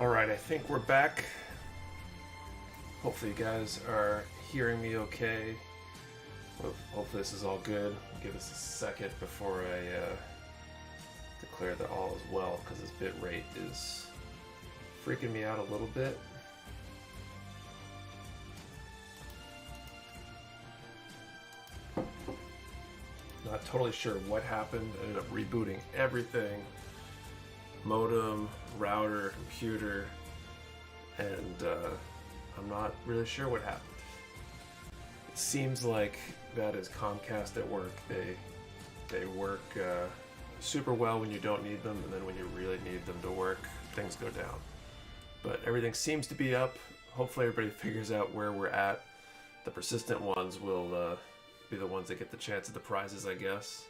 Alright, I think we're back. Hopefully you guys are hearing me okay. Hopefully this is all good. Give us a second before I declare that all is well, because this bit rate is freaking me out a little bit. Not totally sure what happened. I ended up rebooting everything. Modem, router, computer, and I'm not really sure what happened. It seems like that is Comcast at work. They work super well when you don't need them, and then when you really need them to work, things go down. But everything seems to be up. Hopefully everybody figures out where we're at. The persistent ones will be the ones that get the chance at the prizes, I guess.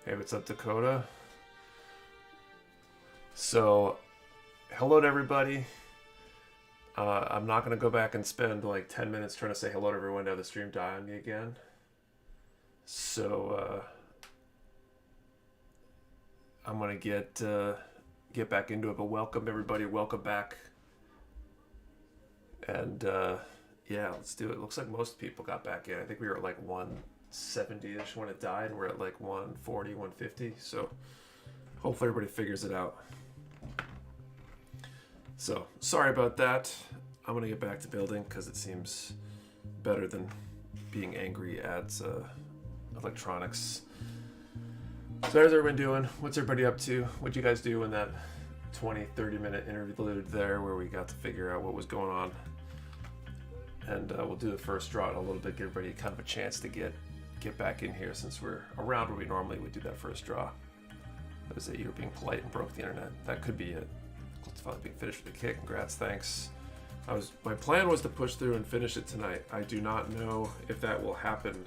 Hey, what's up, Dakota? So, hello to everybody. I'm not going to go back and spend like 10 minutes trying to say hello to everyone to have the stream die on me again. So, I'm going to get back into it, but welcome everybody, welcome back. And yeah, let's do it. Looks like most people got back in. I think we were at like 170-ish when it died, and we're at like 140, 150. So hopefully everybody figures it out. So sorry about that. I'm gonna get back to building because it seems better than being angry at electronics. So how's everyone doing? What's everybody up to? What'd you guys do in that 20-30 minute interlude there where we got to figure out what was going on? And we'll do the first draw in a little bit, give everybody kind of a chance to get back in here since we're around where we normally would do that first draw. That was it, you were being polite and broke the internet. That could be it. It's finally being finished with a kick. Congrats, thanks. My plan was to push through and finish it tonight. I do not know if that will happen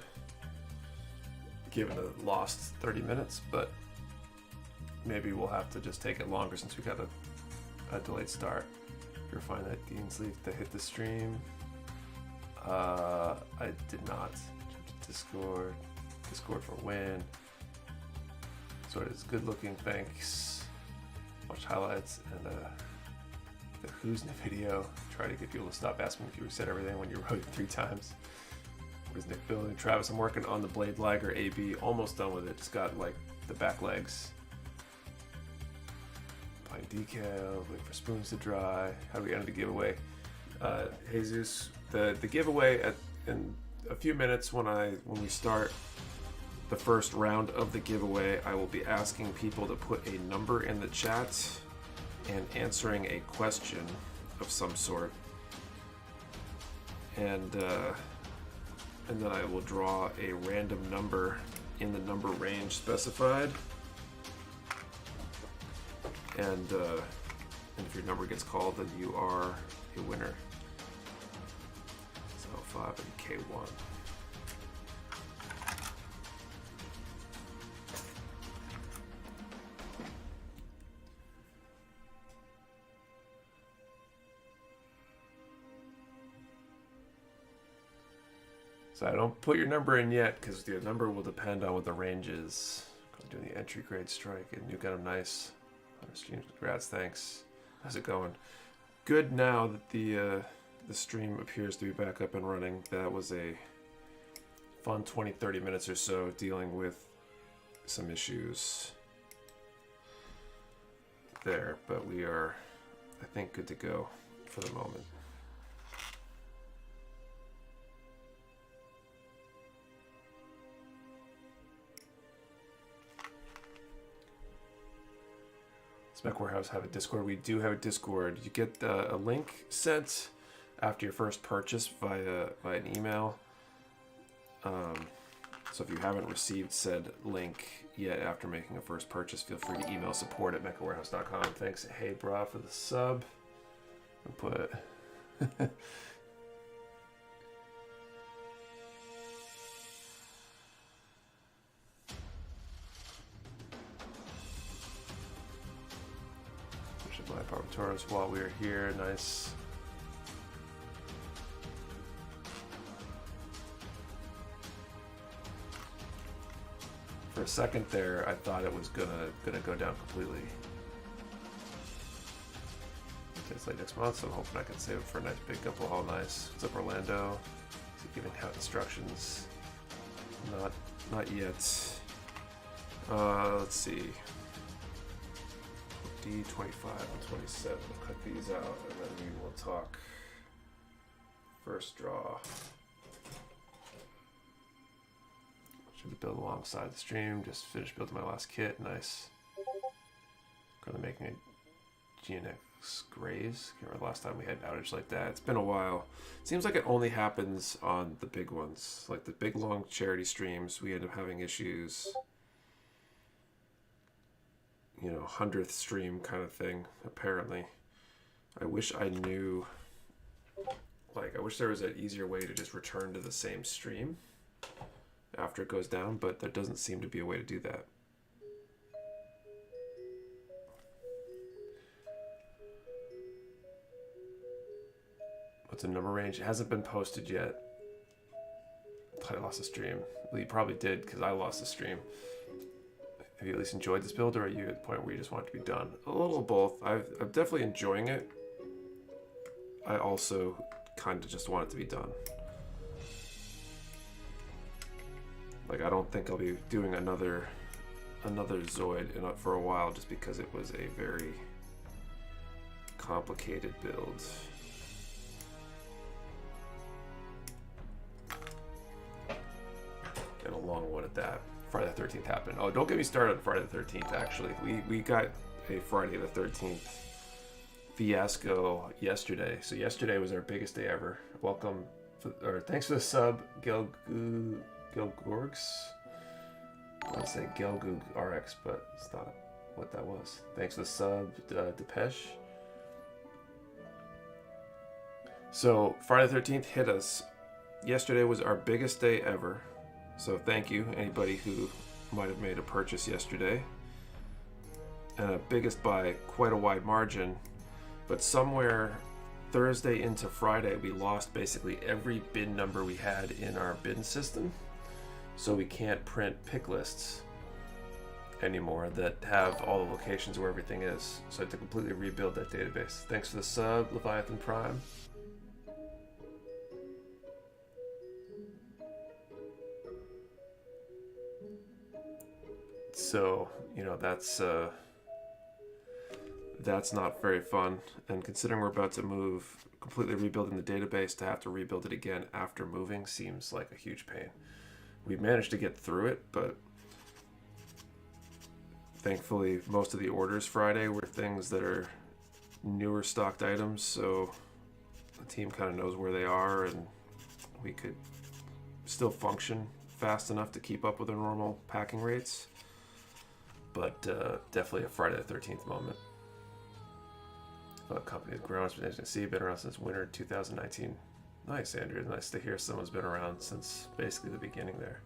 given the lost 30 minutes, but maybe we'll have to just take it longer since we got a delayed start. You're fine that Dean's Leaf to hit the stream. I did not. Discord for win. So it is good looking, thanks. Watch highlights and the Who's in the video. Try to get people to stop asking if you reset everything when you wrote it 3 times. What is Nick building? Travis, I'm working on the Blade Liger AB. Almost done with it. Just got like the back legs. Pine decal, wait for spoons to dry. How do we end the giveaway? Jesus, the giveaway in a few minutes when we start the first round of the giveaway, I will be asking people to put a number in the chat and answering a question of some sort, and then I will draw a random number in the number range specified, and if your number gets called, then you are a winner. So 5 and K1. So I don't put your number in yet because the number will depend on what the range is. I'm doing the entry grade strike and you got him nice. Stream, congrats, thanks. How's it going? Good now that the stream appears to be back up and running. That was a fun 20-30 minutes or so dealing with some issues there, but we are, I think, good to go for the moment. Does Mecha Warehouse have a Discord? We do have a Discord. You get a link sent after your first purchase via an email. So if you haven't received said link yet after making a first purchase, feel free to email support@mechawarehouse.com. Thanks, Hey Bra, for the sub. I'll put my Barbatorus while we are here. Nice. For a second there, I thought it was gonna go down completely. It's like next month, so I'm hoping I can save it for a nice big couple all nice. What's up, Orlando? Is it giving out instructions? Not yet. Let's see. D25 and 27. We'll cut these out, and then we will talk. First draw. Should be built alongside the stream. Just finished building my last kit. Nice. Currently making a GNX Grays. Can't remember the last time we had an outage like that. It's been a while. Seems like it only happens on the big ones. Like the big long charity streams, we end up having issues. You know, 100th stream kind of thing, apparently. I wish I knew, like, I wish there was an easier way to just return to the same stream after it goes down, but there doesn't seem to be a way to do that. What's the number range? It hasn't been posted yet. I lost the stream. Well, you probably did, because I lost the stream. Have you at least enjoyed this build, or are you at the point where you just want it to be done? A little of both. I'm definitely enjoying it. I also kind of just want it to be done. Like, I don't think I'll be doing another Zoid for a while, just because it was a very complicated build. And a long one at that. Friday the 13th happened. Oh, don't get me started on Friday the 13th, actually. We got a Friday the 13th fiasco yesterday. So yesterday was our biggest day ever. Welcome, or thanks for the sub, Gelgorgs. I want to say Gelgug RX, but it's not what that was. Thanks for the sub, Depeche. So Friday the 13th hit us. Yesterday was our biggest day ever. So thank you, anybody who might have made a purchase yesterday. And biggest by quite a wide margin. But somewhere Thursday into Friday, we lost basically every bin number we had in our bin system. So we can't print pick lists anymore that have all the locations where everything is. So I had to completely rebuild that database. Thanks for the sub, Leviathan Prime. So, you know, that's not very fun. And considering we're about to move, completely rebuilding the database, to have to rebuild it again after moving seems like a huge pain. We managed to get through it, but thankfully most of the orders Friday were things that are newer stocked items, so the team kind of knows where they are, and we could still function fast enough to keep up with our normal packing rates. But definitely a Friday the 13th moment. Company has grown, been around since winter 2019. Nice, Andrew. Nice to hear someone's been around since basically the beginning there.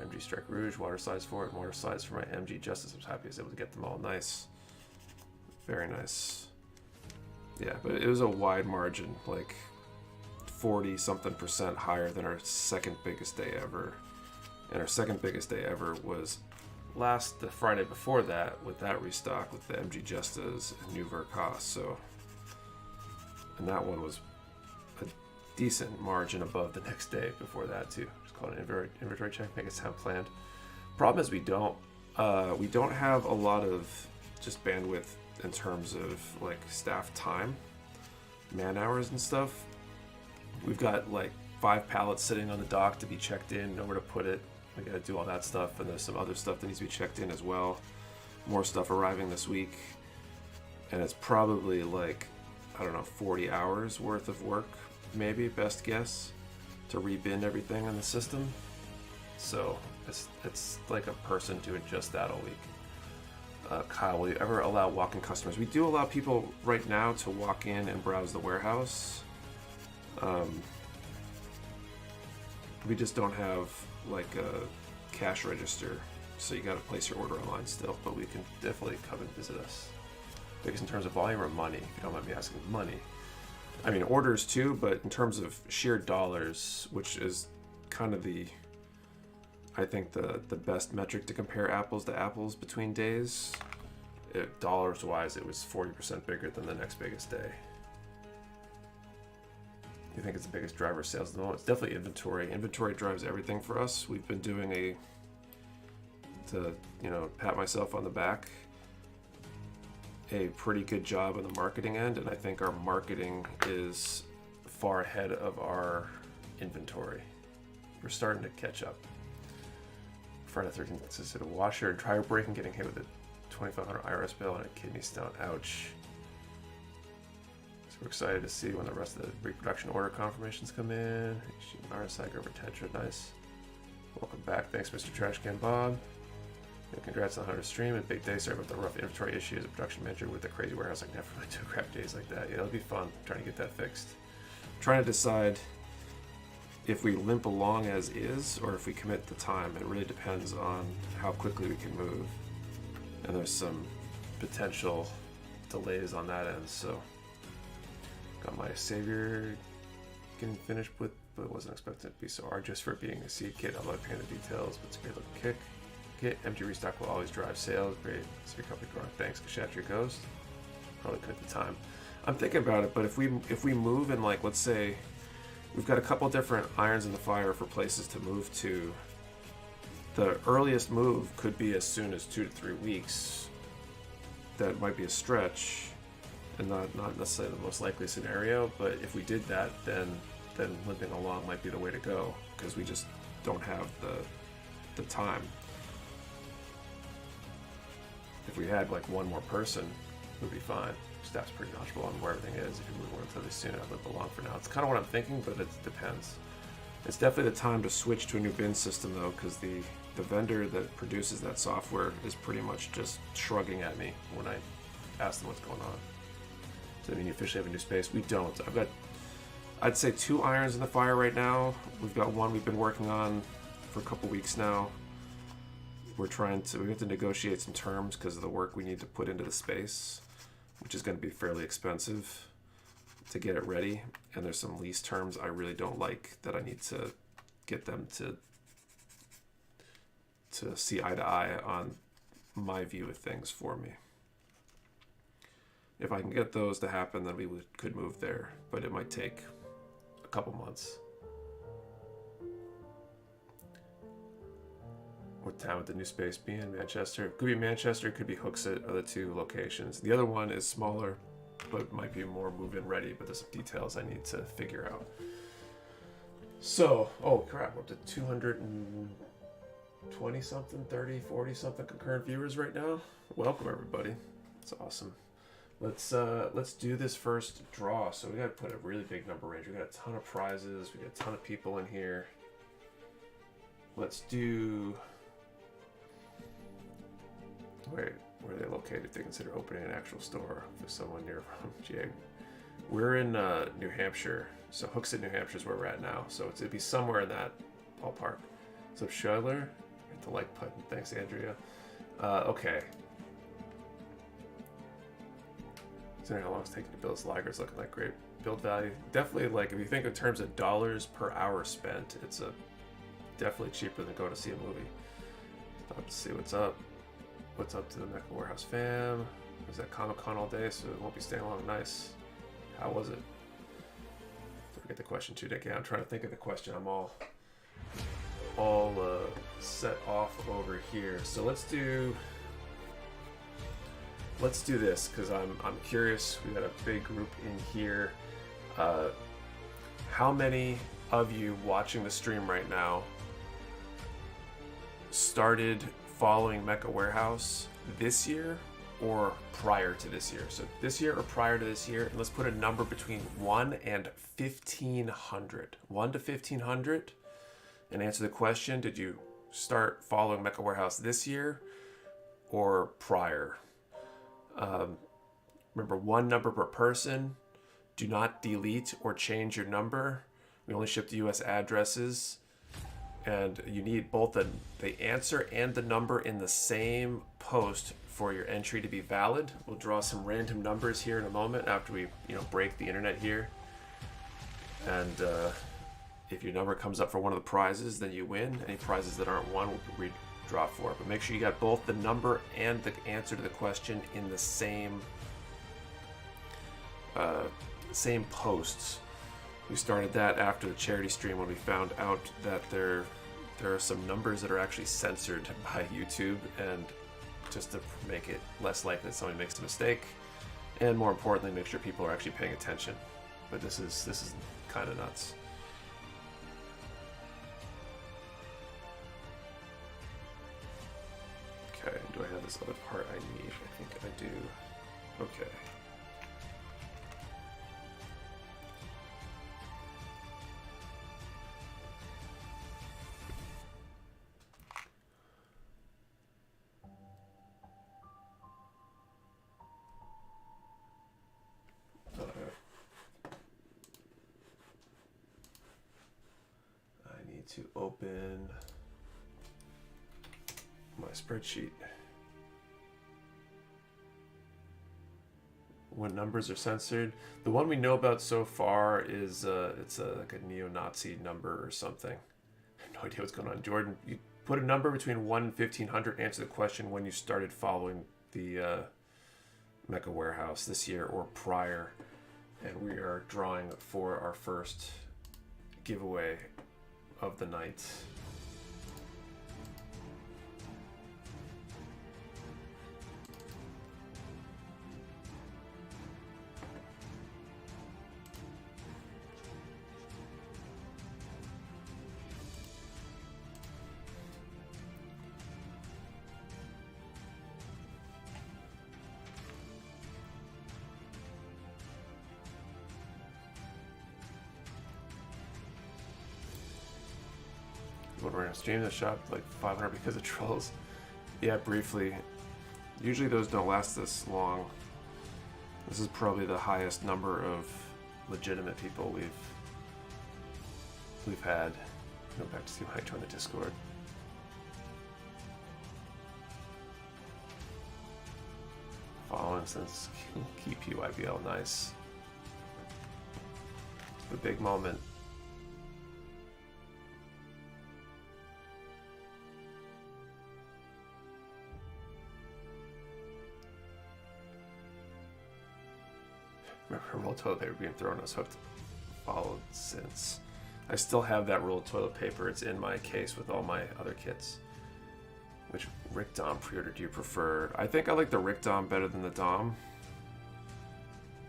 MG Strike Rouge, water slides for it, water slides for my MG Justice. I was happy I was able to get them all. Nice. Very nice. Yeah, but it was a wide margin, like 40-something% higher than our second biggest day ever. And our second biggest day ever was the Friday before that, with that restock with the MG Justas and New Vercos. So, and that one was a decent margin above the next day before that too. Just call it an inventory check, make it sound planned. Problem is we don't have a lot of just bandwidth in terms of like staff time, man hours and stuff. We've got like 5 pallets sitting on the dock to be checked in, nowhere to put it. We gotta do all that stuff, and there's some other stuff that needs to be checked in as well. More stuff arriving this week, and it's probably like, I don't know, 40 hours worth of work, maybe, best guess, to rebin everything in the system. So it's like a person doing just that all week. Kyle, will you ever allow walk-in customers? We do allow people right now to walk in and browse the warehouse. We just don't have like a cash register, so you got to place your order online still, but we can definitely come and visit us. Because in terms of volume or money, if you don't mind me asking, money. I mean, orders too, but in terms of sheer dollars, which is kind of the, I think the best metric to compare apples to apples between days, dollars wise, it was 40% bigger than the next biggest day. You think it's the biggest driver of sales at the moment? It's definitely inventory. Inventory drives everything for us. We've been doing to pat myself on the back, a pretty good job on the marketing end, and I think our marketing is far ahead of our inventory. We're starting to catch up. Friday 13th consisted of washer and dryer break and getting hit with a $2,500 IRS bill and a kidney stone. Ouch. So we're excited to see when the rest of the reproduction order confirmations come in. RSI over Tetra, nice. Welcome back. Thanks, Mr. Trashcan Bob. Yeah, congrats on the 100 stream and big day. Sorry about the rough inventory issue as a production manager with a crazy warehouse. I never really do crap days like that. Yeah, it'll be fun trying to get that fixed. Trying to decide if we limp along as is or if we commit the time. It really depends on how quickly we can move. And there's some potential delays on that end. So got my savior getting finished with, but wasn't expecting it to be so arduous for it being a seed kit. I'm not paying the details, but it's a great looking kick. Empty restock will always drive sales. Great. See your company growing. Thanks, Kshatriya Ghost. Probably could at the time. I'm thinking about it, but if we move and, like, let's say we've got a couple different irons in the fire for places to move to. The earliest move could be as soon as 2 to 3 weeks. That might be a stretch and not necessarily the most likely scenario, but if we did that, then limping along might be the way to go because we just don't have the time. If we had like one more person, it would be fine. Staff's pretty knowledgeable on where everything is. If you move relatively soon, I'd limp along for now. It's kind of what I'm thinking, but it depends. It's definitely the time to switch to a new bin system though, because the vendor that produces that software is pretty much just shrugging at me when I ask them what's going on. So I mean, you officially have a new space? We don't. I've got, I'd say 2 irons in the fire right now. We've got one we've been working on for a couple weeks now. We have to negotiate some terms because of the work we need to put into the space, which is going to be fairly expensive to get it ready. And there's some lease terms I really don't like that I need to get them to see eye to eye on my view of things for me. If I can get those to happen, then we could move there, but it might take a couple months. What town would the new space be in? Manchester? Could be Manchester, could be Hooksett, are the 2 locations. The other one is smaller, but might be more move-in ready, but there's some details I need to figure out. So, oh crap, we're up to 220 something, 30, 40 something concurrent viewers right now. Welcome everybody. It's awesome. Let's do this first draw. So we gotta put a really big number range. We got a ton of prizes, we got a ton of people in here. Let's do, where are they located if they consider opening an actual store for someone near from GA? We're in New Hampshire, so Hooksett, New Hampshire is where we're at now. So it'd be somewhere in that ballpark. What's up, Schuyler? Hit the like button. Thanks, Andrea. Okay. Considering how long it's taking to build this Liger, it's looking like great build value. Definitely, like, if you think in terms of dollars per hour spent, it's definitely cheaper than going to see a movie. Stop to see what's up. What's up to the Mecha Warehouse fam? I was at Comic-Con all day, so it won't be staying long. Nice. How was it? Don't forget the question too, Dick. Yeah, I'm trying to think of the question. I'm all set off over here. So let's do this because I'm curious. We got a big group in here. How many of you watching the stream right now started following Mecha Warehouse this year or prior to this year? So this year or prior to this year, and let's put a number between 1 and 1,500. 1 to 1,500, and answer the question: did you start following Mecha Warehouse this year or prior? Remember, 1 number per person. Do not delete or change your number. We only ship to US addresses. And you need both the answer and the number in the same post for your entry to be valid. We'll draw some random numbers here in a moment after we break the internet here. And If your number comes up for one of the prizes, then you win. Any prizes that aren't won will be redraw for. But make sure you got both the number and the answer to the question in the same posts. We started that after the charity stream when we found out that there are some numbers that are actually censored by YouTube, and just to make it less likely that somebody makes a mistake, and more importantly, make sure people are actually paying attention. But this is kind of nuts. Okay, do I have this other part I need? I think I do. Okay. I need to open my spreadsheet. When numbers are censored, the one we know about so far is it's like a neo-Nazi number or something. I have no idea what's going on. Jordan, you put a number between 1 and 1500. Answer the question when you started following the Mecha Warehouse this year or prior, and we are drawing for our first giveaway of the night. When we're gonna stream the shop like 500 because of trolls. Yeah, briefly. Usually those don't last this long. This is probably the highest number of legitimate people we've had. Go back to see when I joined the Discord. Following since keep UIBL, nice. The big moment. Remember roll of toilet paper being thrown, I was hooked. Followed since. I still have that roll of toilet paper. It's in my case with all my other kits. Which Rick Dom pre-order do you prefer? I think I like the Rick Dom better than the Dom.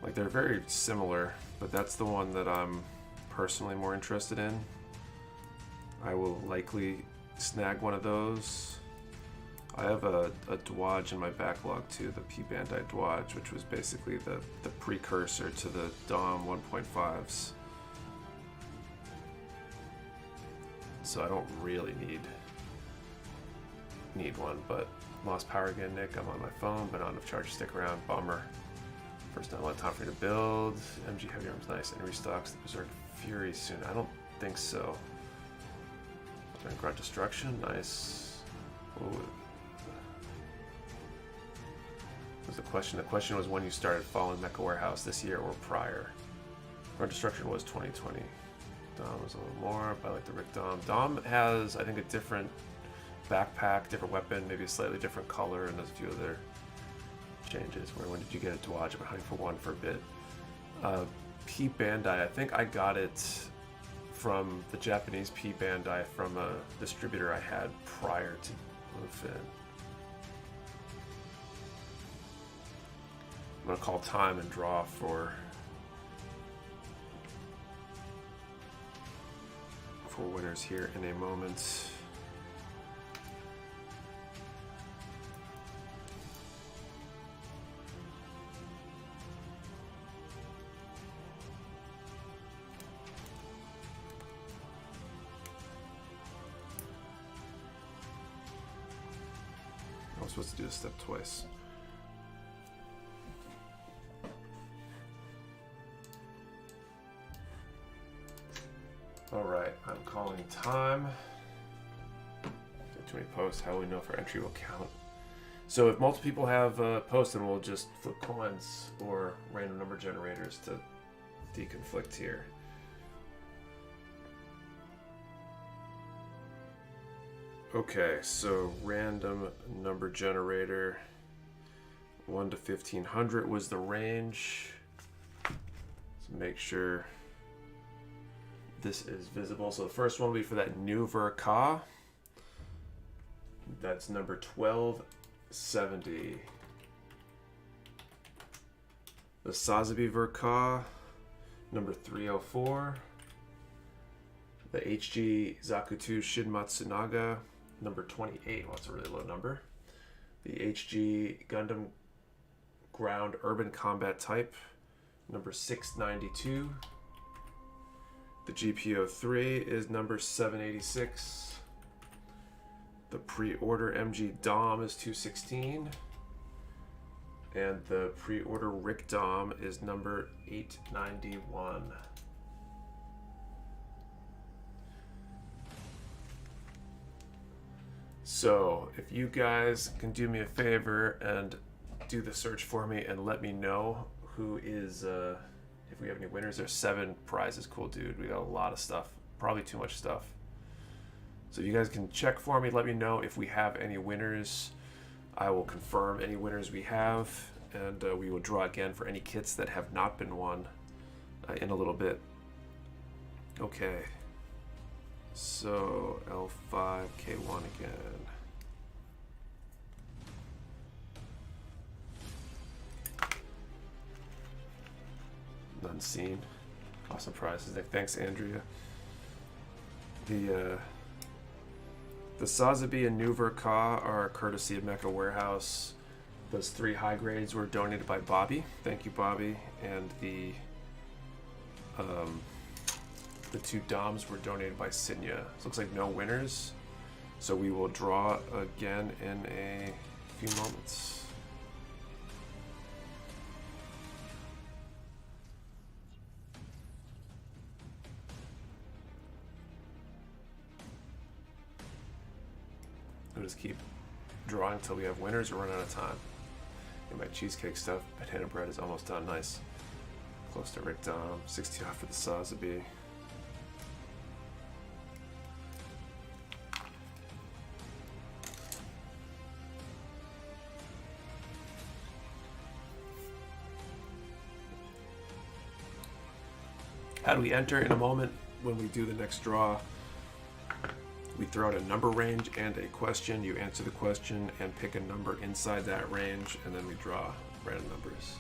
Like, they're very similar, but that's the one that I'm personally more interested in. I will likely snag one of those. I have a Dwaj in my backlog too, the P Bandai Dwaj, which was basically the precursor to the Dom 1.5s. So I don't really need one, but lost power again, Nick. I'm on my phone, but not enough charge to stick around. Bummer. First not a lot of time for you to build. MG Heavy Arms, nice. And restocks the Berserk Fury soon. I don't think so. Grunt Destruction, nice. Ooh. Was the question? The question was when you started following Mecha Warehouse, this year or prior. Grunt Destruction was 2020. Dom was a little more, but I like the Rick Dom. Dom has, I think, a different backpack, different weapon, maybe a slightly different color, and there's a few other changes. When did you get it to watch? I've been hunting for one for a bit. P Bandai, I think I got it from the Japanese P Bandai from a distributor I had prior to Bluefin. I'm gonna call time and draw for winners here in a moment. I was supposed to do this step twice. Alright, I'm calling time. Too many posts, how will we know if our entry will count? So if multiple people have posts, then we'll just flip coins or random number generators to deconflict here. Okay, so random number generator. 1 to 1500 was the range. So make sure this is visible. So the first one will be for that new Verka. That's number 1270. The Sazabi Verka, number 304. The HG Zakutu Shin Matsunaga, number 28. Well, that's a really low number. The HG Gundam Ground Urban Combat Type, number 692. The GPO3 is number 786. The pre-order MG Dom is 216. And the pre-order Rick Dom is number 891. So if you guys can do me a favor and do the search for me and let me know who is, if we have any winners. There's 7 prizes. Cool, dude. We got a lot of stuff. Probably too much stuff. So you guys can check for me. Let me know if we have any winners. I will confirm any winners we have, and we will draw again for any kits that have not been won in a little bit. Okay. So L5K1 again. None seen. Awesome prizes. Thanks, Andrea. The Sazabi and New Verka are courtesy of Mecha Warehouse. Those 3 high grades were donated by Bobby. Thank you, Bobby. And the 2 Doms were donated by Sinya. So looks like no winners. So we will draw again in a few moments. We'll just keep drawing until we have winners or run out of time. And my cheesecake stuff, banana bread is almost done. Nice. Close to Rick Dom. 60 off for the Sazabi. How do we enter? In a moment, when we do the next draw, we throw out a number range and a question. You answer the question and pick a number inside that range, and then we draw random numbers.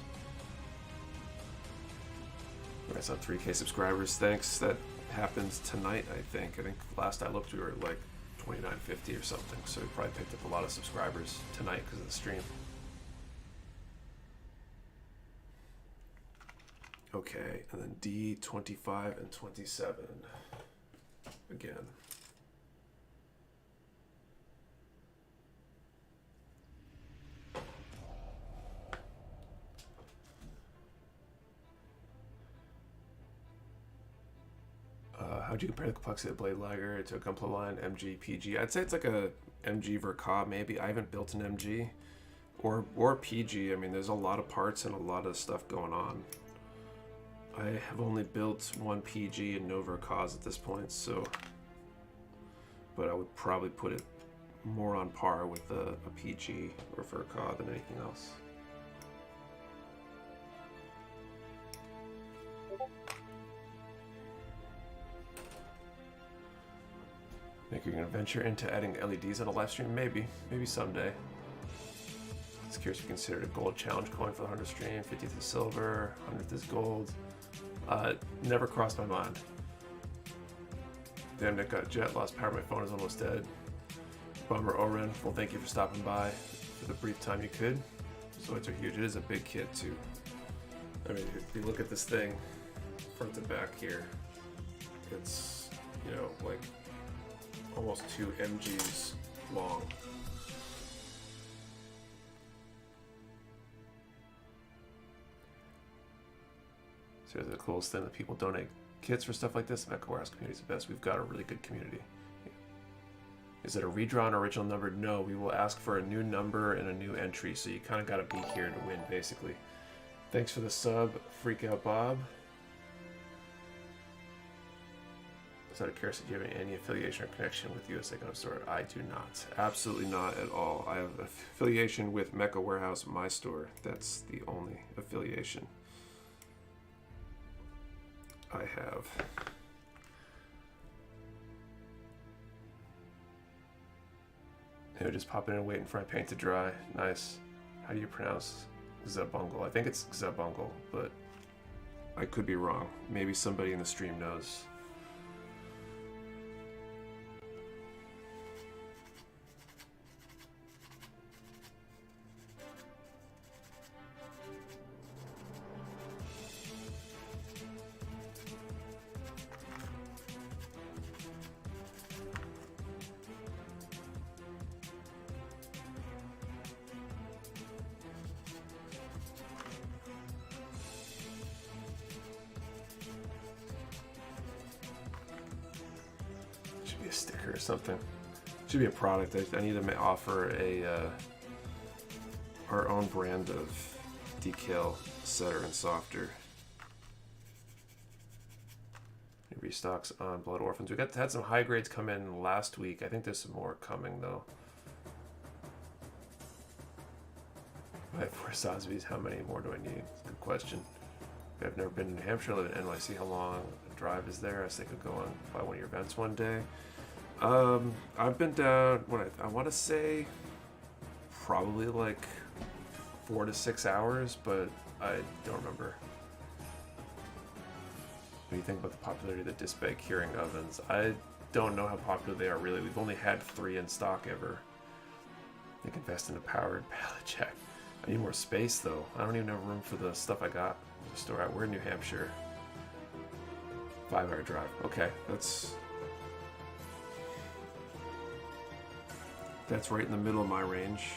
I saw 3K subscribers. Thanks. That happens tonight, I think. I think last I looked, we were at like 2950 or something. So we probably picked up a lot of subscribers tonight because of the stream. Okay, and then D25 and 27 again. How'd you compare the complexity of Blade Liger to a Gunpla line MG PG? I'd say it's like a MG Verka maybe. I haven't built an MG or PG. I mean, there's a lot of parts and a lot of stuff going on. I have only built 1 PG and no Verkas at this point, so, but I would probably put it more on par with a PG or Verka than anything else. Think you're gonna venture into adding LEDs on a live stream? Maybe someday. Just curious if you considered a gold challenge coin for the 100th stream. 50th is silver, 100th is gold. Never crossed my mind. Damn, Nick got jet, lost power, my phone is almost dead. Bummer, Oren. Well, thank you for stopping by for the brief time you could. Zoids are huge. It is a big kit too. I mean, if you look at this thing, front to back here, it's, you know, like almost 2 MGs long. Seriously, the coolest thing that people donate kits for stuff like this. The Mecha Warehouse community is the best. We've got a really good community. Is it a redraw and original number? No, we will ask for a new number and a new entry, so you kind of got to be here to win, basically. Thanks for the sub, Freak Out Bob. Just out of curiosity, do you have any affiliation or connection with USA Gun Store? I do not. Absolutely not at all. I have affiliation with Mecha Warehouse, my store. That's the only affiliation I have. Just popping in and waiting for my paint to dry. Nice. How do you pronounce Zabungle? I think it's Zabungle, but I could be wrong. Maybe somebody in the stream knows. A sticker or something. Should be a product. I need to offer a our own brand of decal setter and softer. Restocks on Blood Orphans. We had some high grades come in last week. I think there's some more coming though. I have 4 Sosby's. How many more do I need? Good question. I've never been in New Hampshire. I live in NYC. How long a drive is there? I think I could go on by one of your events one day. I've been down, I want to say probably like 4 to 6 hours, but I don't remember. What do you think about the popularity of the disc bag curing ovens? I don't know how popular they are really. We've only had 3 in stock ever. I think invest in a powered pallet jack. I need more space though. I don't even have room for the stuff I got to store out. We're in New Hampshire. 5-hour drive. Okay, that's right in the middle of my range.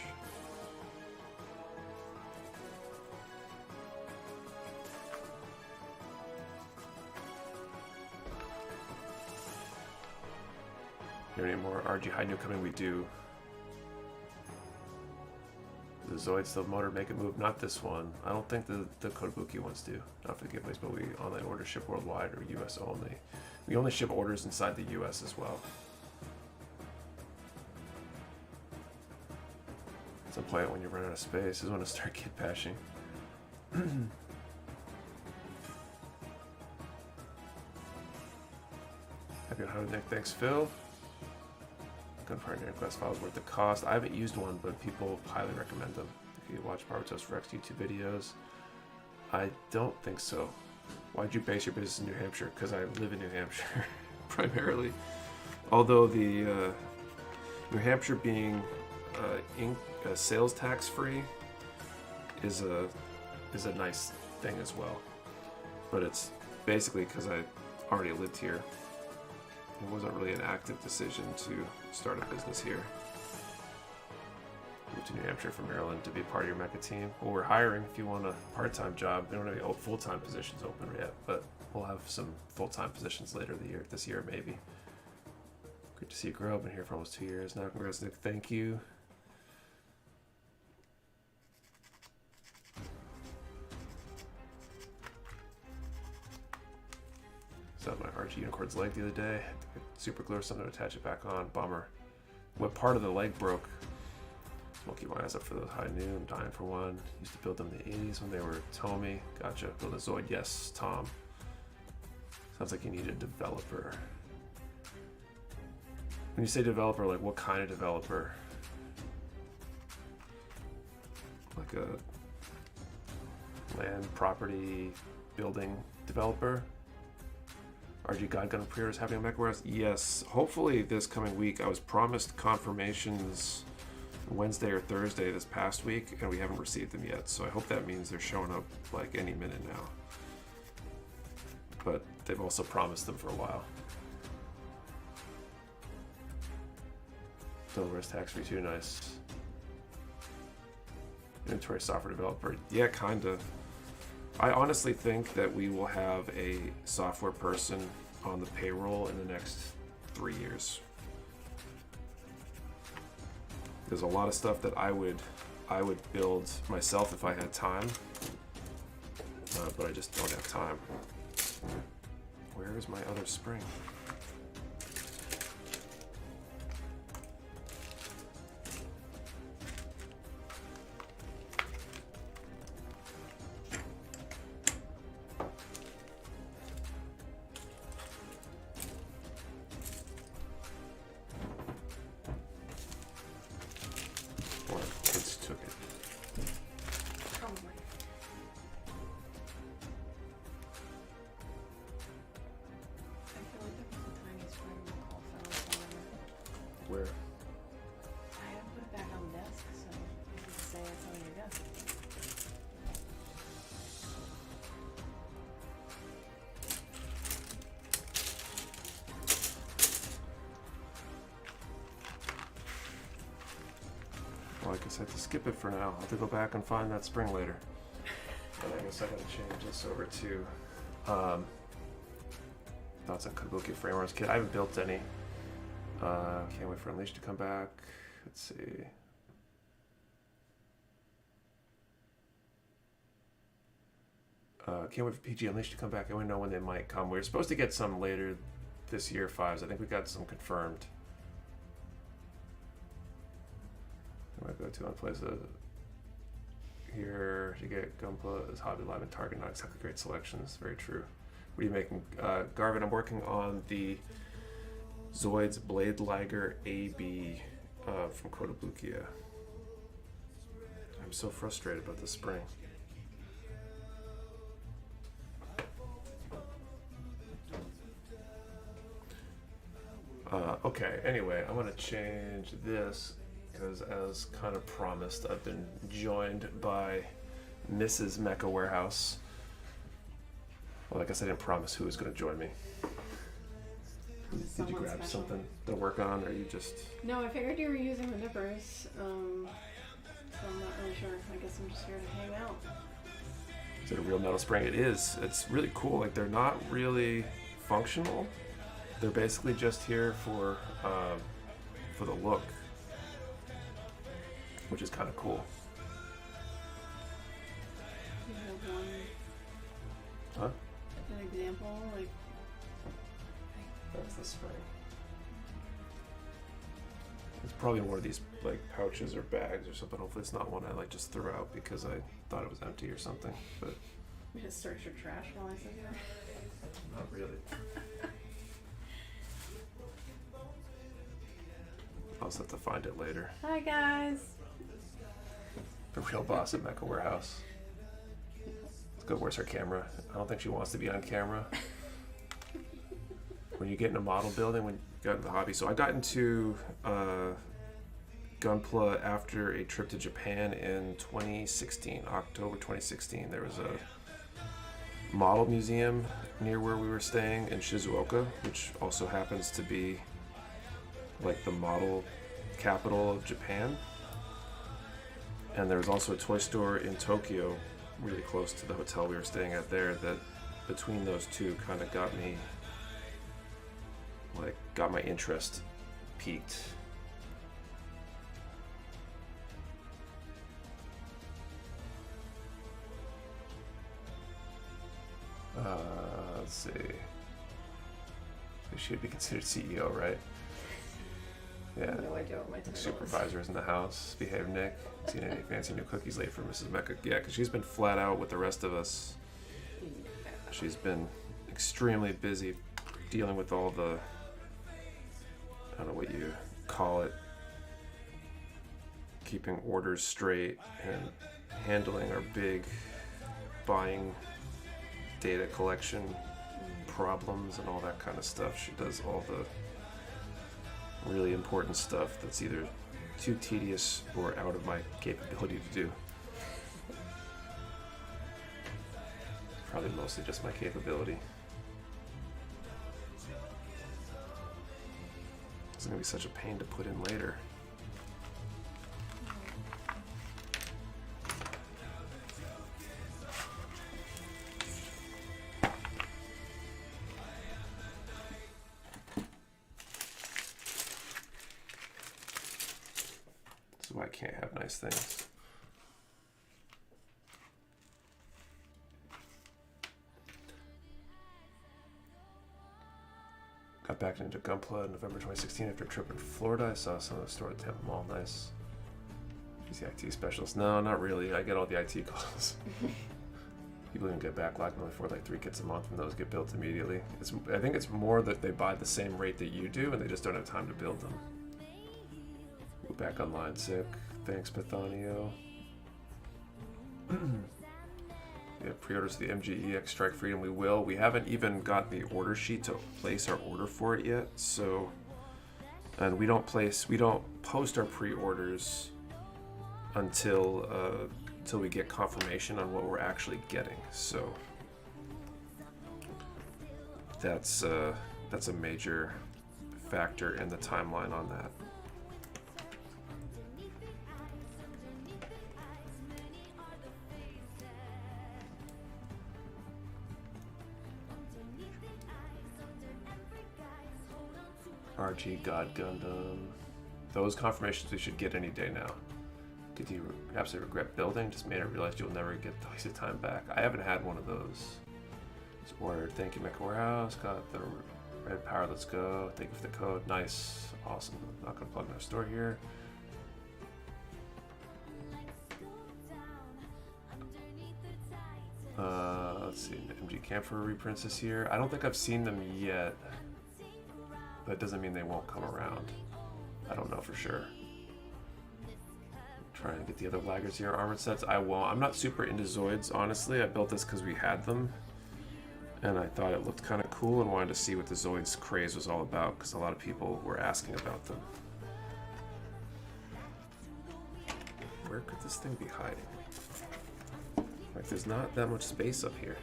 You have any more RG High New coming? We do. The Zoids the motor make it move. Not this one. I don't think the Kotobuki ones do. Not for the giveaways, but we online order ship worldwide or US only. We only ship orders inside the US as well. So play it when you run out of space. This is when to start kit bashing. Happy 100 Nick. Thanks, Phil. Gunfire and Class files worth the cost. I haven't used one, but people highly recommend them. If you watch Power Toast Rex YouTube videos, I don't think so. Why'd you base your business in New Hampshire? Because I live in New Hampshire, primarily. Although the New Hampshire being sales tax free is a nice thing as well, but it's basically because I already lived here. It wasn't really an active decision to start a business here. Moved to New Hampshire from Maryland to be part of your Mecha team. Well, we're hiring if you want a part-time job. We don't have any full-time positions open yet, but we'll have some full-time positions later this year maybe. Great to see you grow. I've been here for almost 2 years now. Congrats, Nick. Thank you. So my RG Unicorn's leg the other day. Super glue or something to attach it back on. Bummer. What part of the leg broke? I'll keep my eyes up for those high noon. I'm dying for one. Used to build them in the 80s when they were Tomy. Gotcha. Build a Zoid. Yes, Tom. Sounds like you need a developer. When you say developer, like what kind of developer? Like a land, property, building developer? RG Godgun pre-orders happening on Mecha Warehouse? Yes, hopefully this coming week. I was promised confirmations Wednesday or Thursday this past week, and we haven't received them yet, so I hope that means they're showing up like any minute now. But they've also promised them for a while. Delaware's tax-free too, nice. Inventory software developer, yeah, kinda. I honestly think that we will have a software person on the payroll in the next 3 years. There's a lot of stuff that I would build myself if I had time, but I just don't have time. Where is my other spring? I have to skip it for now. I'll have to go back and find that spring later. And I guess I gotta change this over to thoughts on Kabuki Frameworks kit. I haven't built any. Can't wait for Unleashed to come back. Let's see. Can't wait for PG Unleashed to come back. I don't know when they might come. We were supposed to get some later this year, 5s. I think we got some confirmed. I might go to on places here to get Gunpla as Hobby Live and Target. Not exactly great selections. Very true. What are you making? Garvin, I'm working on the Zoids Blade Liger AB from Kotobukiya. I'm so frustrated about this spring. Okay, anyway, I'm gonna change this because as kind of promised, I've been joined by Mrs. Mecha Warehouse. Well, I guess I didn't promise who was gonna join me. Did you grab special. something to work on, or you just... No, I figured you were using the nippers, so I'm not really sure. I guess I'm just here to hang out. Is it a real metal spring? It is. It's really cool. Like, they're not really functional. They're basically just here for the look, which is kind of cool. You have one, Huh? an example, like, That's the spring. It's probably one of these like pouches or bags or something. Hopefully it's not one I like just threw out because I thought it was empty or something. But you just search your trash while I sit here. not really. I'll just have to find it later. Hi guys. The real boss at Mecha Warehouse. Let's go. Where's her camera? I don't think she wants to be on camera. When you get into model building, when you got into the hobby. So I got into Gunpla after a trip to Japan in 2016, October 2016. There was a model museum near where we were staying in Shizuoka, which also happens to be like the model capital of Japan. And there was also a toy store in Tokyo, really close to the hotel we were staying at there, that between those two kind of got my interest peaked. Let's see. She should be considered CEO, right? I Yeah. have no idea what my title is. Supervisor's in the house. Behave, Nick. Seen any fancy new cookies late for Mrs. Mecha? Yeah, because she's been flat out with the rest of us. She's been extremely busy dealing with all the, I don't know what you call it, keeping orders straight and handling our big buying data collection problems and all that kind of stuff. She does all the really important stuff that's either too tedious or out of my capability to do. Probably mostly just my capability. It's gonna be such a pain to put in later. That's why I can't have nice things. Got back into Gunpla in November 2016 after a trip in Florida. I saw some of the store at Tampa Mall. Nice. She's the IT specialist. No, not really. I get all the IT calls. People even get backlogged and only afford like 3 kits a month, and those get built immediately. I think it's more that they buy the same rate that you do, and they just don't have time to build them. We're back online sick. Thanks, Pathanio. We have pre-orders to the MGEX Strike Freedom. We will. We haven't even got the order sheet to place our order for it yet. So, and we don't post our pre-orders until we get confirmation on what we're actually getting. So that's a major factor in the timeline on that. RG God Gundam. Those confirmations we should get any day now. Did you absolutely regret building? Just made it realize you'll never get the wasted time back. I haven't had one of those. It's ordered. Thank you, Mecha Warehouse. Got the red power. Let's go. Thank you for the code. Nice. Awesome. Not gonna plug in our store here. Let's see. MG Camphor reprints this year. I don't think I've seen them yet. But it doesn't mean they won't come around. I don't know for sure. Trying to get the other laggards here. Armored sets, I won't. I'm not super into Zoids, honestly. I built this because we had them. And I thought it looked kind of cool and wanted to see what the Zoids craze was all about because a lot of people were asking about them. Where could this thing be hiding? Like, there's not that much space up here.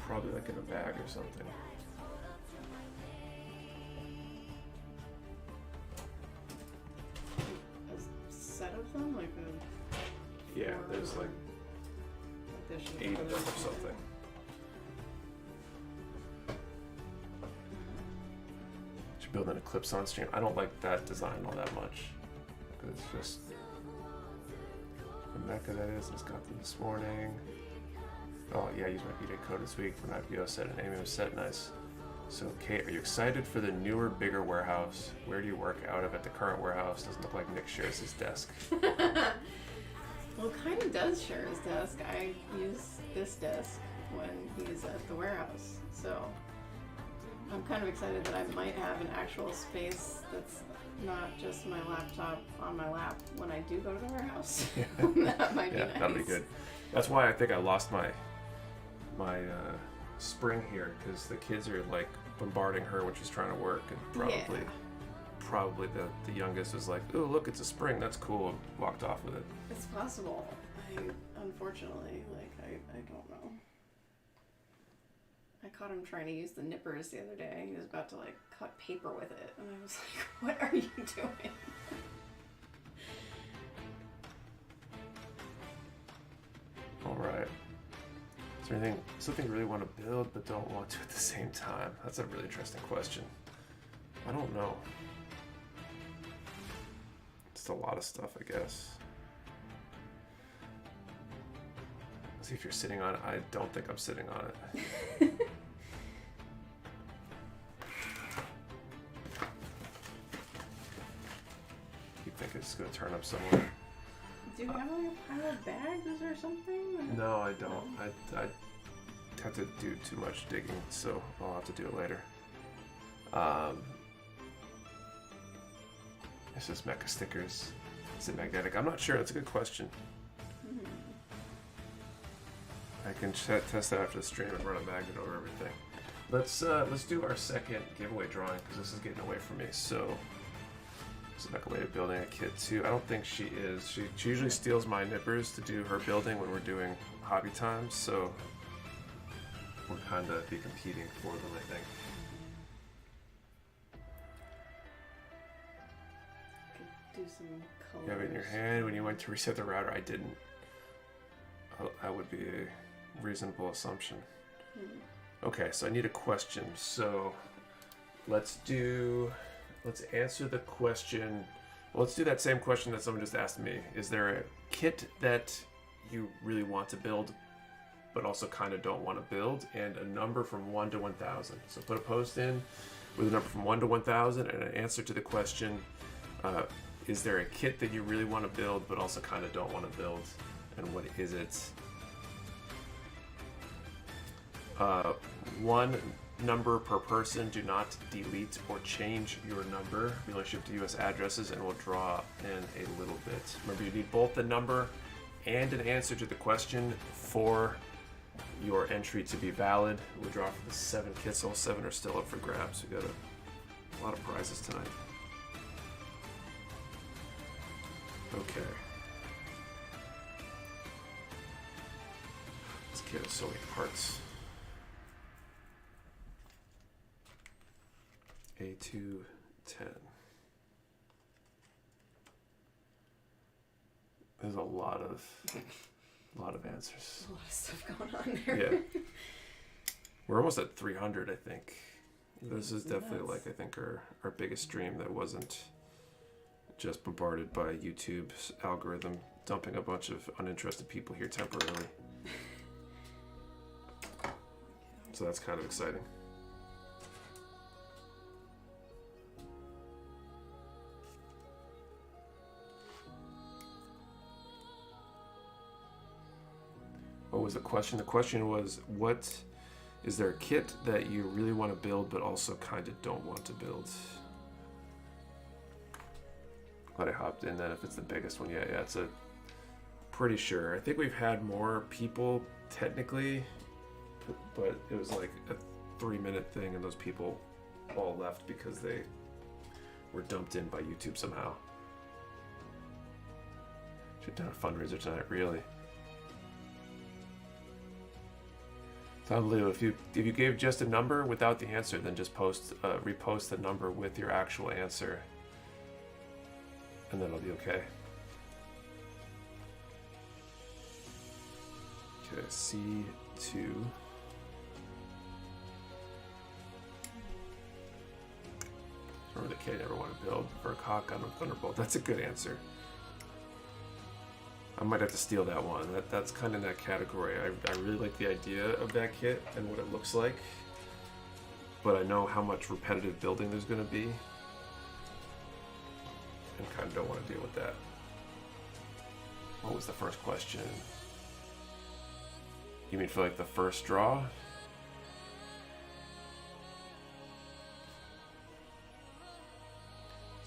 Probably like in a bag or something. A set of them? Like a... Yeah, there's like 8 of them or something. Should build an Eclipse on stream. I don't like that design all that much. It's just the Mecha that is. Just got them this morning. Oh yeah, I used my EDA code this week for an IPO set and AMM set. Nice. So Kate, are you excited for the newer, bigger warehouse? Where do you work out of at the current warehouse? Doesn't look like Nick shares his desk. Well, kind of does share his desk. I use this desk when he's at the warehouse. So I'm kind of excited that I might have an actual space that's not just my laptop on my lap when I do go to the warehouse. That might be nice. That'll be good. That's why I think I lost my spring here, because the kids are like bombarding her when she's trying to work, and probably the youngest was like, "Oh, look, it's a spring. That's cool," and walked off with it. It's possible. Unfortunately, I don't know. I caught him trying to use the nippers the other day. He was about to like cut paper with it, and I was like, "What are you doing?" All right. Is there something you really want to build but don't want to at the same time? That's a really interesting question. I don't know. It's a lot of stuff, I guess. See if you're sitting on it. I don't think I'm sitting on it. Keep thinking it's going to turn up somewhere. Do you have like a pile of bags or something? No, I don't. I have to do too much digging, so I'll have to do it later. This is Mecha stickers. Is it magnetic? I'm not sure. That's a good question. I can test that after the stream and run a magnet over everything. Let's do our second giveaway drawing because this is getting away from me. So. Is Mecha way of building a kit too? I don't think she is. She usually steals my nippers to do her building when we're doing hobby times, so we'll kind of be competing for them, I think. Could do some colors. You have it in your hand. When you went to reset the router, I didn't. That would be a reasonable assumption. Okay, so I need a question. So let's answer the question. Well, let's do that same question that someone just asked me. Is there a kit that you really want to build, but also kind of don't want to build, and a number from 1 to 1,000? So put a post in with a number from 1 to 1,000 and an answer to the question, is there a kit that you really want to build, but also kind of don't want to build, and what is it? One number per person. Do not delete or change your number. We only ship to US addresses, and we'll draw in a little bit. Remember, you need both the number and an answer to the question for your entry to be valid. We'll draw for the 7 kits. All 7 are still up for grabs. We got a lot of prizes tonight. Okay. This kit has so many parts. A210. There's a lot A lot of answers. A lot of stuff going on there. Yeah. We're almost at 300, I think. This is definitely like, I think, our biggest stream that wasn't just bombarded by YouTube's algorithm dumping a bunch of uninterested people here temporarily. So that's kind of exciting. What was the question? The question was, what is there a kit that you really want to build but also kind of don't want to build? Glad I hopped in then if it's the biggest one. Yeah, it's a pretty sure. I think we've had more people technically, but it was like a 3-minute thing and those people all left because they were dumped in by YouTube somehow. Should have done a fundraiser tonight, really. It's unbelievable. If you gave just a number without the answer, then just repost the number with your actual answer, and then it'll be okay. Okay, C2. Remember the kid I never want to build for a cock on a Thunderbolt. That's a good answer. I might have to steal that one. That's kind of in that category. I really like the idea of that kit and what it looks like, but I know how much repetitive building there's going to be, and kind of don't want to deal with that. What was the first question? You mean for like the first draw?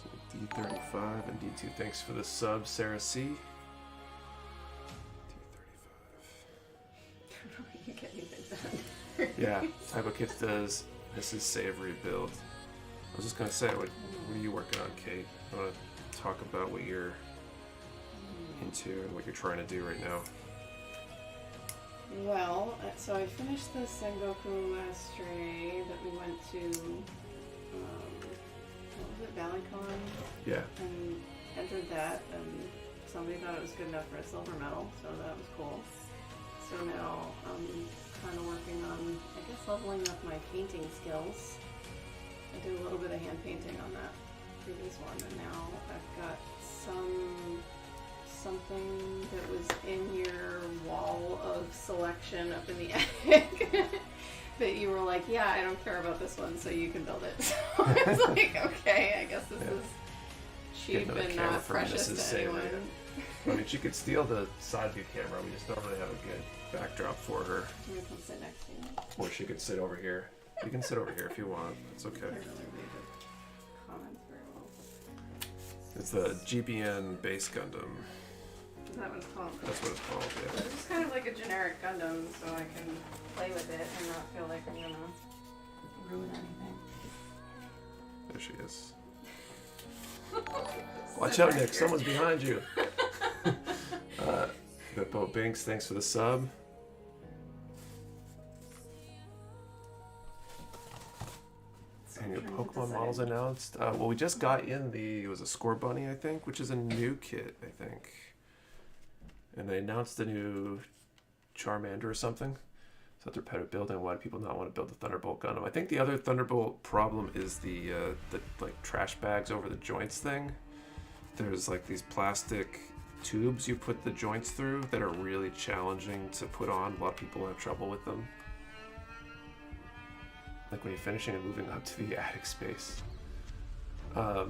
So D35 and D2. Thanks for the sub, Sarah C. You get anything done. Yeah, Typo Kits does. This is savory build. I was just gonna say, what are you working on, Kate? I want to talk about what you're into and what you're trying to do right now. Well, so I finished the Sengoku Astray that we went to, what was it, ValleyCon? Yeah. And entered that, and somebody thought it was good enough for a silver medal, so that was cool. So now I'm kind of working on, I guess, leveling up my painting skills. I did a little bit of hand painting on that previous one, and now I've got something that was in your wall of selection up in the attic that you were like, yeah, I don't care about this one, so you can build it. So it's like, okay, I guess this is cheap and not precious to anyone. I mean, she could steal the side view camera. We just don't really have a good backdrop for her. I'm gonna come sit next to you. Or she could sit over here. You can sit over here if you want. It's okay. I really read the comments very well. It's the GBN base Gundam. Is that what it's called? That's what it's called, yeah. It's just kind of like a generic Gundam, so I can play with it and not feel like I'm gonna ruin anything. There she is. Watch out, Nick. Someone's behind you. Bippo Binks, thanks for the sub. And your Pokemon models announced. Well, we just got in it was a Score Bunny, I think, which is a new kit, I think. And they announced the new Charmander or something. So that they're repetitive building. Why do people not want to build the Thunderbolt Gundam? I think the other Thunderbolt problem is the like trash bags over the joints thing. There's like these plastic tubes you put the joints through that are really challenging to put on. A lot of people have trouble with them. Like when you're finishing and moving up to the attic space. I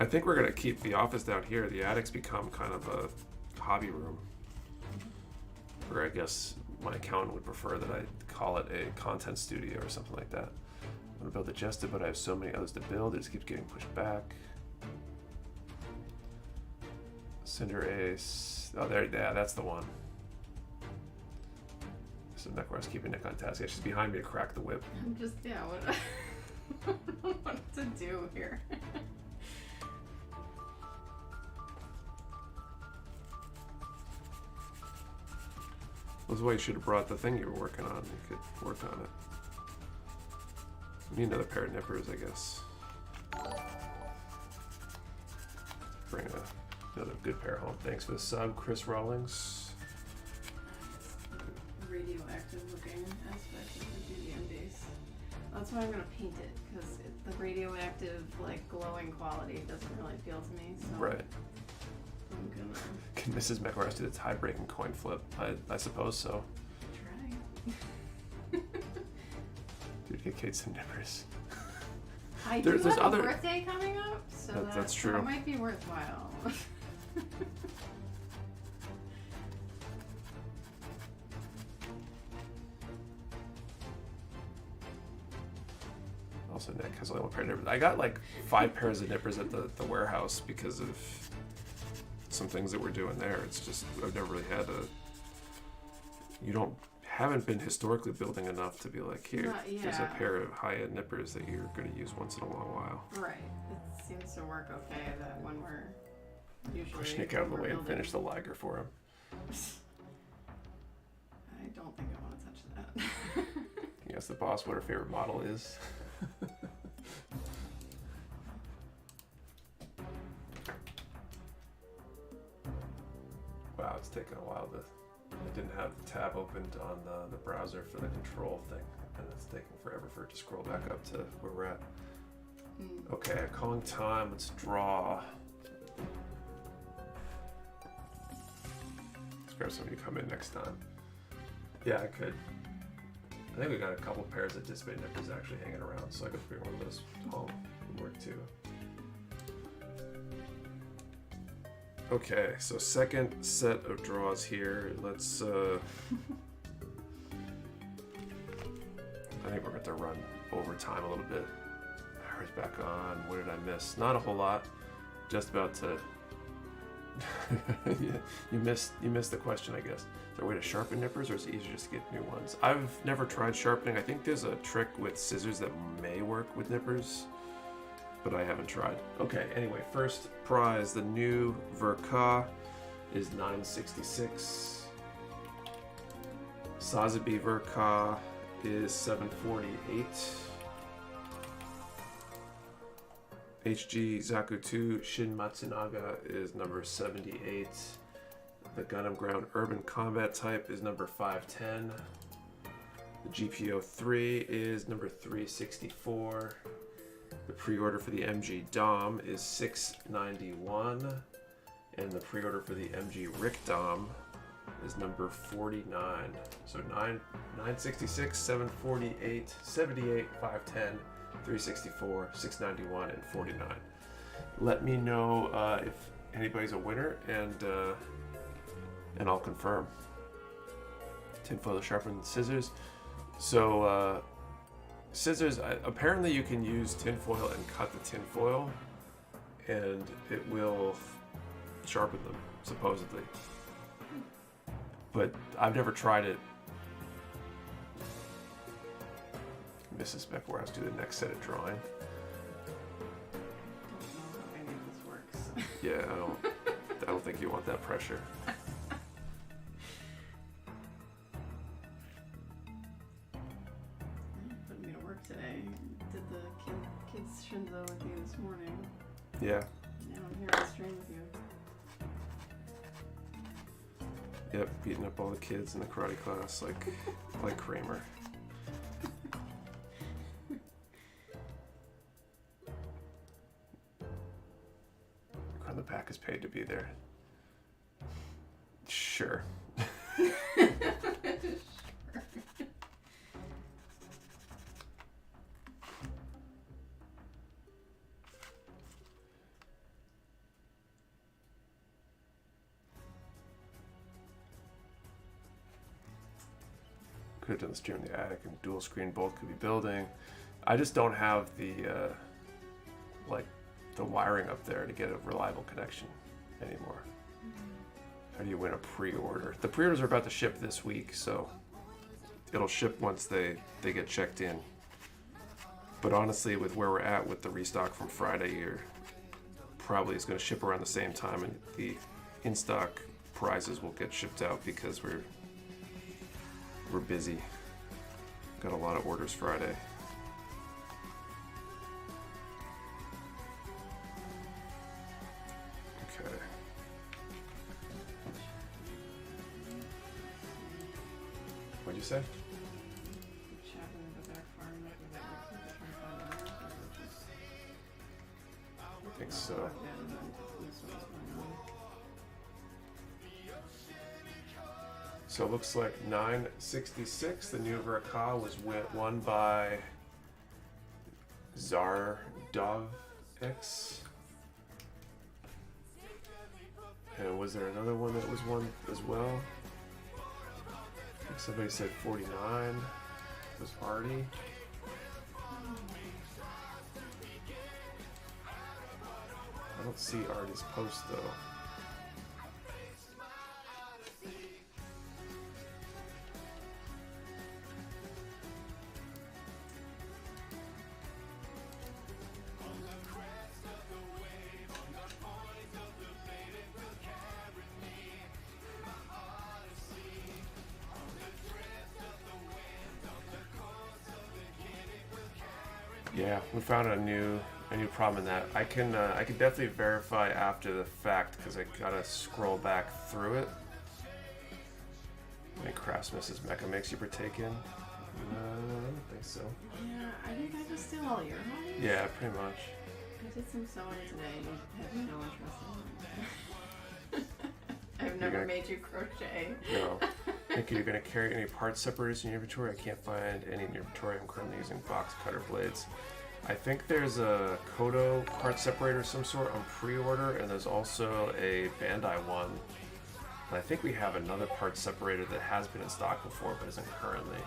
think we're gonna keep the office down here. The attic's become kind of a hobby room. Or I guess my accountant would prefer that I call it a content studio or something like that. I'm gonna build it Jested, but I have so many others to build, it just keeps getting pushed back. Cinder Ace. Oh, there, yeah, that's the one. This is Mecha Warehouse keeping Nick on task. Yeah, she's behind me to crack the whip. I'm just, yeah, what I don't know what to do here. That's why you should have brought the thing you were working on. You could work on it. We need another pair of nippers, I guess. Bring a Another good pair home. Thanks for the sub, Chris Rawlings. Radioactive looking aspect of the DDM base. That's why I'm gonna paint it, because the radioactive, like, glowing quality doesn't really appeal to me. So Right. I'm gonna Can Mrs. Mecha Warehouse do the tie-breaking coin flip? I suppose so. try. Dude, get Kate some nippers. I There's do have other- a birthday coming up, so That's true. That might be worthwhile. Also, Nick has only one pair of nippers. I got like 5 pairs of nippers at the warehouse because of some things that we're doing there. It's just, I've never really had haven't been historically building enough to be like, here, here's a Yeah. pair of high-end nippers that you're going to use once in a long while. Right. It seems to work okay that when we're usually Push Nick out of the when way we're and finish the building- Liger for him. I don't think I want to touch that. He asked the boss what her favorite model is. Wow, it's taken a while. I didn't have the tab opened on the browser for the control thing, and it's taking forever for it to scroll back up to where we're at. Okay, calling time. Let's draw. Let's grab somebody to come in next time. Yeah, I could. I think we got a couple pairs of display nippers actually hanging around, so I could bring one of those home and work too. Okay, so second set of draws here. Let's I think we're going to run over time a little bit. Hurry's back on. What did I miss? Not a whole lot. Just about to. Yeah, you missed the question, I guess. Is there a way to sharpen nippers, or is it easier just to get new ones? I've never tried sharpening. I think there's a trick with scissors that may work with nippers, but I haven't tried. Okay, anyway, first prize, the new Verka is $9.66. Sazabi Verka is $7.48. HG Zaku 2 Shin Matsunaga is number 78. The Gundam Ground Urban Combat Type is number 510. The GPO 3 is number 364. The pre-order for the MG Dom is $691. And the pre-order for the MG Rick Dom is number 49. So 966, 748, 78, 510. 364, 691, and 49. Let me know if anybody's a winner, and I'll confirm. Tinfoil to sharpen scissors. So scissors, apparently you can use tinfoil and cut the tinfoil, and it will sharpen them, supposedly. But I've never tried it. Mrs. Mecha Warehouse do the next set of drawing. Don't know how any of this works. Yeah, I don't think you want that pressure. Put me to work today. Did the kids Shinzo with you this morning. Yeah. Now I'm here on stream with you. Yep, beating up all the kids in the karate class like Kramer. The pack is paid to be there. Sure. Could have done the stream in the attic and dual screen both could be building. I just don't have the the wiring up there to get a reliable connection anymore. How do you win a pre-order? The pre-orders are about to ship this week, so it'll ship once they get checked in. But honestly, with where we're at with the restock from Friday here, probably is going to ship around the same time, and the in-stock prizes will get shipped out because we're busy. Got a lot of orders Friday. Okay. What'd you say? The chat didn't go back far enough. Is that what they're trying to find the winners, or just I think so. logged in and then this was going on? So it looks like 966. The new Verka was won by Zardovix. And was there another one that was won as well? I think somebody said 49 was Artie. I don't see Artie's post though. Yeah, we found a new problem in that. I can definitely verify after the fact because I gotta scroll back through it. Any Craftsman's Mecha makes you partake in? No, I don't think so. Yeah, I think I just steal all your hobbies. Yeah, pretty much. I did some sewing today. You have no interest in it. I've never made you crochet. No. Think you're gonna carry any part separators in your inventory? I can't find any in your inventory. I'm currently using box cutter blades. I think there's a Kodo part separator of some sort on pre-order, and there's also a Bandai one. And I think we have another part separator that has been in stock before, but isn't currently.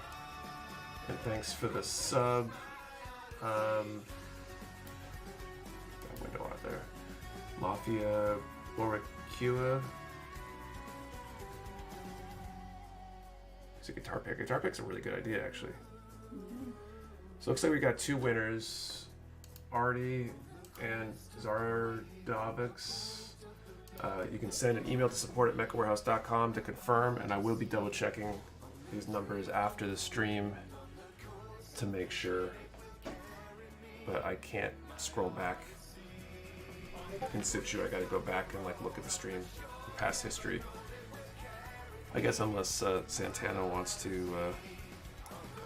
And thanks for the sub. That window out there. Mafia Boricua. It's a guitar pick. Guitar pick's a really good idea, actually. Yeah. So it looks like we got two winners, Artie and Zardovix. You can send an email to support@mechawarehouse.com to confirm, and I will be double checking these numbers after the stream to make sure. But I can't scroll back in situ. I got to go back and look at the stream, past history. I guess unless Santana wants to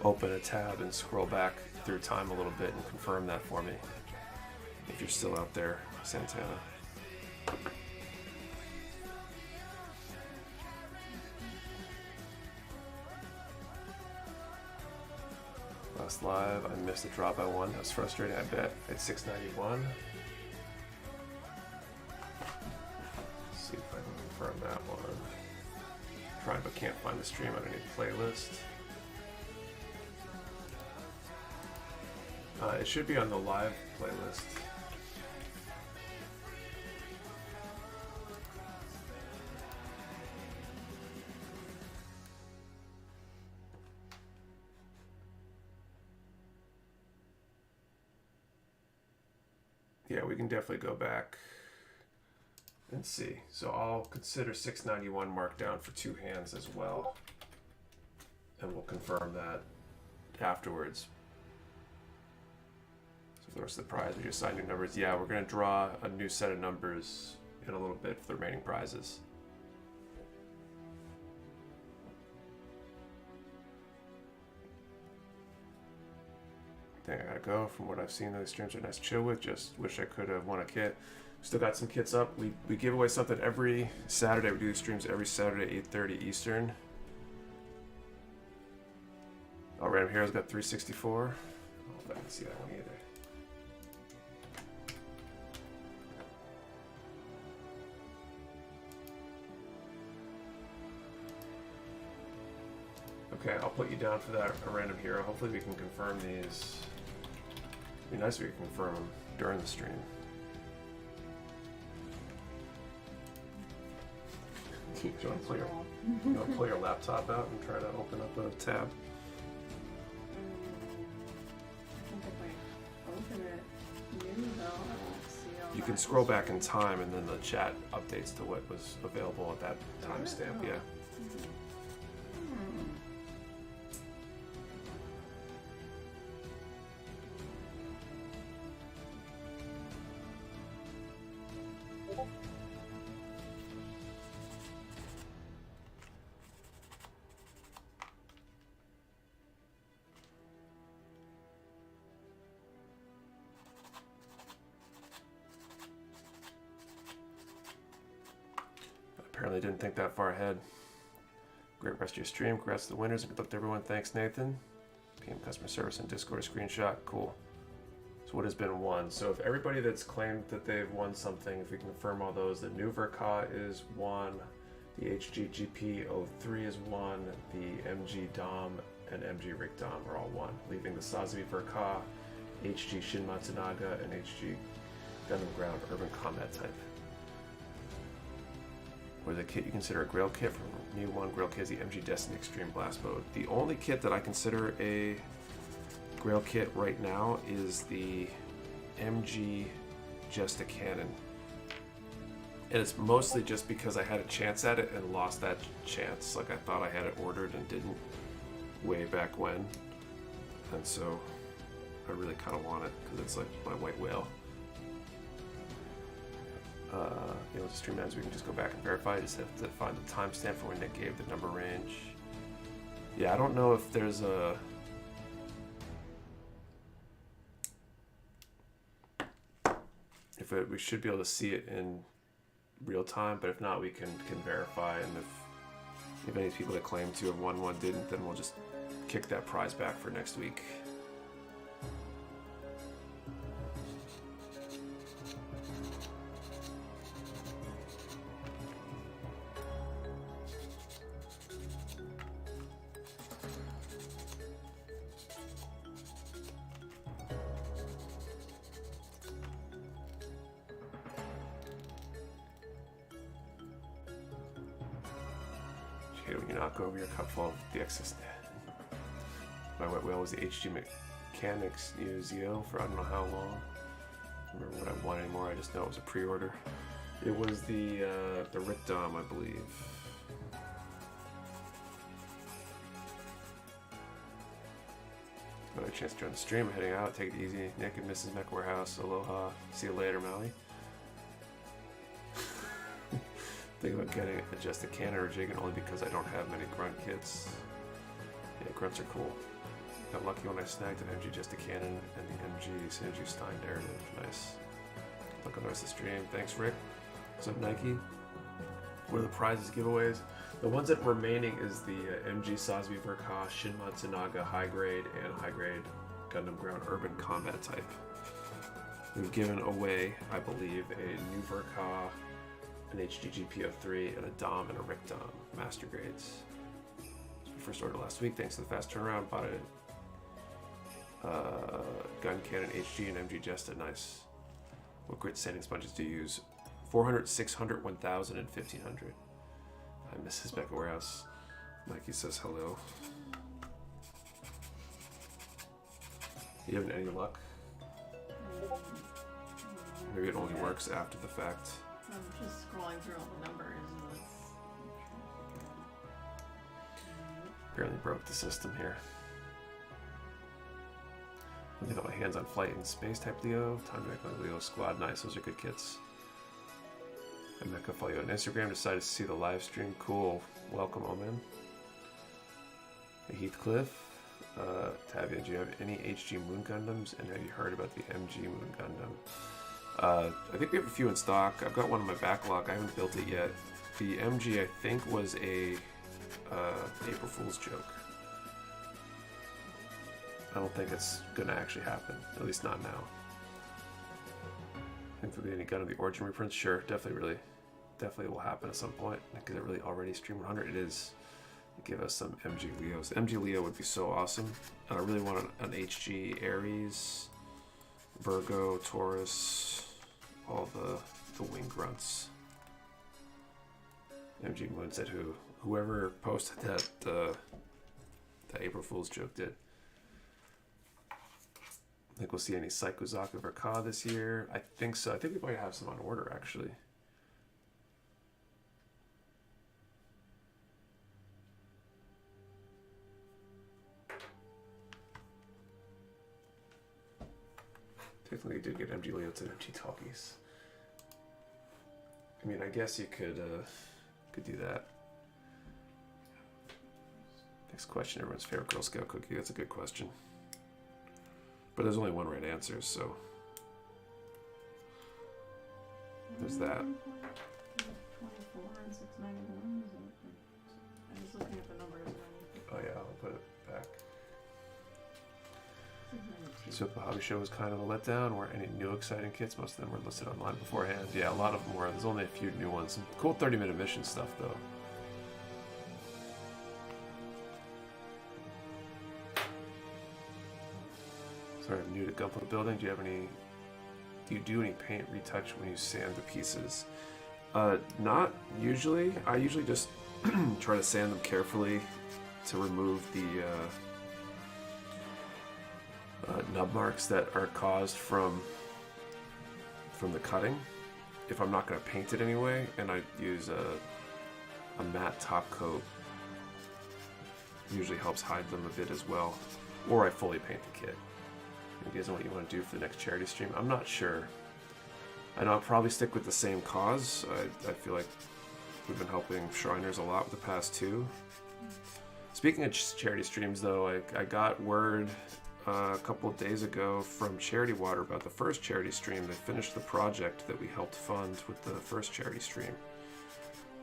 open a tab and scroll back through time a little bit and confirm that for me. If you're still out there, Santana. Last live, I missed the drop I won. That was frustrating, I bet. At 691. Let's see if I can confirm that one. Trying but can't find the stream on any playlist. It should be on the live playlist. Yeah, we can definitely go back and see. So I'll consider 691 marked down for two hands as well. And we'll confirm that afterwards. So for the rest of the prize, we just assign new numbers. Yeah, we're going to draw a new set of numbers in a little bit for the remaining prizes. I think I gotta go. From what I've seen, those streams are nice to chill with. Just wish I could have won a kit. Still got some kits up. We give away something every Saturday. We do these streams every Saturday, 8:30 Eastern. Oh, Random Heroes got 364. I don't know if I can see that one either. Okay, I'll put you down for that, a Random Hero. Hopefully we can confirm these. It'd be nice if we could confirm them during the stream. Do you want to pull your laptop out and try to open up a tab? I think if I open it new though, I won't see all You that can scroll history. back in time and then the chat updates to what was available at that timestamp, yeah. Apparently didn't think that far ahead. Great rest of your stream. Congrats to the winners. Good luck to everyone. Thanks, Nathan. PM customer service and Discord screenshot. Cool. So what has been won? So if everybody that's claimed that they've won something, if we can confirm all those, the new Verka is won, the HGGP 03 is won, the MG Dom and MG Rick Dom are all won, leaving the Sazabi Verka, HG Shin Matsunaga, and HG Gundam Ground Urban Combat Type. Or the kit you consider a Grail kit from New One Grail kit is the MG Destiny Extreme Blast Mode. The only kit that I consider a Grail kit right now is the MG Just a Cannon. And it's mostly just because I had a chance at it and lost that chance. Like I thought I had it ordered and didn't way back when. And so I really kind of want it because it's like my white whale. You know, the stream ends, we can just go back and verify. I just have to find the timestamp for when Nick gave the number range. Yeah, I don't know if there's a... we should be able to see it in real time, but if not, we can verify. And if any people that claim to have won one didn't, then we'll just kick that prize back for next week. When you knock over your cup full of the excess. My wet whale was the HG Mechanics Zio for I don't know how long. I don't remember what I won anymore. I just know it was a pre-order. It was the Rick Dom, I believe. Got a chance to join the stream. I'm heading out. Take it easy. Nick and Mrs. Mecha Warehouse. Aloha. See you later, Mally. Think about getting just a cannon or jigging only because I don't have many grunt kits. Yeah, grunts are cool. Got lucky when I snagged an MG just a cannon and the MG Synergy Stein narrative. Nice. Look on the rest of the stream. Thanks, Rick. What's up, Nike? What are the prizes giveaways? The ones that are remaining is the MG Sazabi Verka, Shin Matsunaga High Grade and High Grade Gundam Ground Urban Combat Type. We've given away, I believe, a new Verka, an HGGP03, and a Dom and a Rick Dom Master Grades. So we first ordered last week, thanks to the fast turnaround. Bought a gun cannon HG and MG Jesta. Nice. What grit sanding sponges do you use? 400, 600, 1000, and 1500. Hi, Mrs. Mecha Warehouse. Mikey says hello. You having any luck? Maybe it only works after the fact. I'm just scrolling through all the numbers and it's... Barely broke the system here. I got my hands on Flight in Space type Leo. Time to make my Leo squad. Nice, those are good kits. I Mecha follow you on Instagram. Decided to see the live stream. Cool. Welcome, Omen. Hey, Heathcliff. Tavia, do you have any HG Moon Gundams? And have you heard about the MG Moon Gundam? I think we have a few in stock. I've got one in my backlog. I haven't built it yet. The MG, I think, was a April Fool's joke. I don't think it's gonna actually happen. At least not now. Think there'll be any Gundam the origin reprints? Sure, definitely will happen at some point. Because it really already stream 100. It is. Give us some MG Leos. MG Leo would be so awesome. And I really want an HG Aries, Virgo, Taurus, all the wing grunts. MG Moon said whoever posted that April Fool's joke did. I think we'll see any Psychozaka Verka this year. I think so. I think we might have some on order actually. Technically, you did get MG Leo to MG Talkies. I mean, I guess you could do that. Next question: everyone's favorite Girl Scout cookie. That's a good question. But there's only one right answer, so there's that. 624 and 691. I was looking at the numbers. Oh yeah, I'll put it back. 692. So the hobby show was kind of a letdown. Weren't any new exciting kits. Most of them were listed online beforehand. Yeah, a lot of them were. There's only a few new ones. Some cool 30-minute mission stuff though. Sort of new to Gunpla building. Do you do any paint retouch when you sand the pieces? Not usually. I usually just try to sand them carefully to remove the nub marks that are caused from the cutting. If I'm not going to paint it anyway, and I use a matte top coat, usually helps hide them a bit as well. Or I fully paint the kit. You guys know what you want to do for the next charity stream? I'm not sure. I know I'll probably stick with the same cause. I feel like we've been helping Shriners a lot with the past two. Speaking of charity streams though, I got word a couple of days ago from Charity Water about the first charity stream. They finished the project that we helped fund with the first charity stream.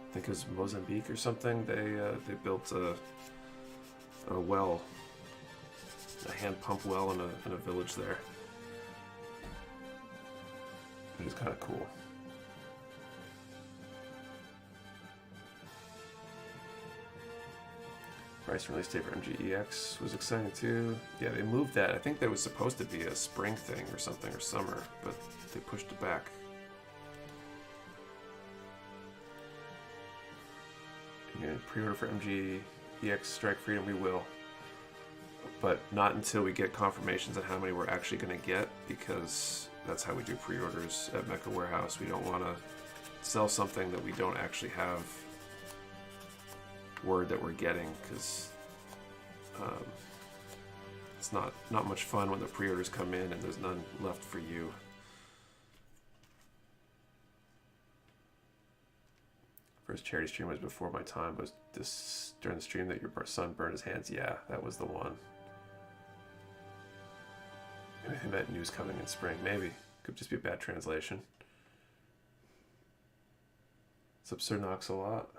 I think it was Mozambique or something. They built a well, a hand pump well in a village there, which is kind of cool. Price and release date for MGEX was exciting too. Yeah, they moved that. I think that was supposed to be a spring thing or something, or summer, but they pushed it back. And pre-order for MGEX Strike Freedom, we will. But not until we get confirmations on how many we're actually going to get, because that's how we do pre-orders at Mecha Warehouse. We don't want to sell something that we don't actually have word that we're getting, because it's not much fun when the pre-orders come in and there's none left for you. First charity stream was before my time. Was this during the stream that your son burned his hands? Yeah, that was the one. Maybe they meant news coming in spring. Maybe. Could just be a bad translation. It's absurd knocks a lot.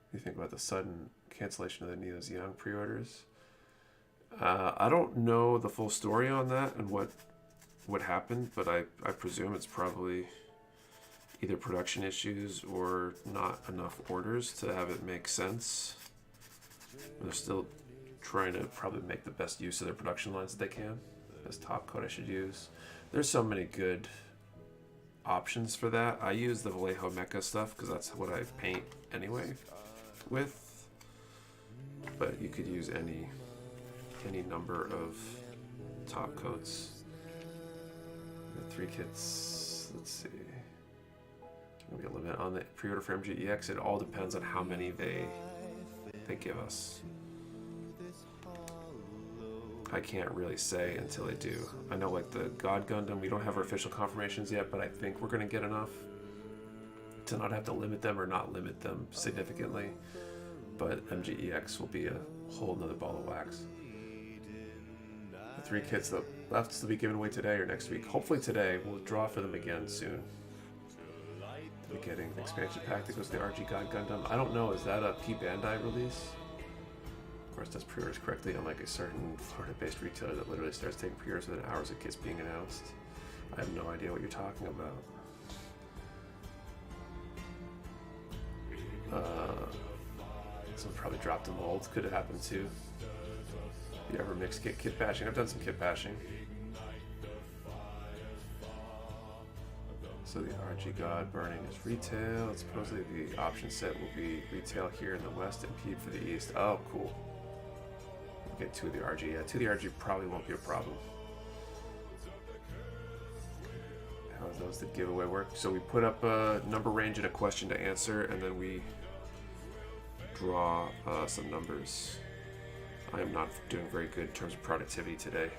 What do you think about the sudden cancellation of the Neo's Young pre-orders? I don't know the full story on that and what happened, but I presume it's probably either production issues or not enough orders to have it make sense. They're still trying to probably make the best use of their production lines that they can. Best top coat I should use. There's so many good options for that. I use the Vallejo Mecha stuff because that's what I paint anyway with. But you could use any number of top coats. The 3 kits. Let's see. Maybe a limit on the pre-order for MGEX. It all depends on how many they give us. I can't really say until they do. I know like the God Gundam, we don't have our official confirmations yet, but I think we're going to get enough to not have to limit them or not limit them significantly. But MGEX will be a whole nother ball of wax. The 3 kits that left to be given away today or next week. Hopefully today. We'll draw for them again soon. We're getting an expansion pack that goes to the RG God Gundam. I don't know, is that a P Bandai release? Of course, does pre-orders correctly, unlike a certain Florida-based retailer that literally starts taking pre-orders within hours of kits being announced. I have no idea what you're talking about. Someone probably dropped a mold. Could have happened too. You ever mix kit bashing? I've done some kit bashing. So the RG God burning is retail. Supposedly the option set will be retail here in the west and P for the east. Oh, cool. We'll get 2 of the RG. Yeah, 2 of the RG probably won't be a problem. How does the giveaway work? So we put up a number range and a question to answer, and then we draw some numbers. I am not doing very good in terms of productivity today.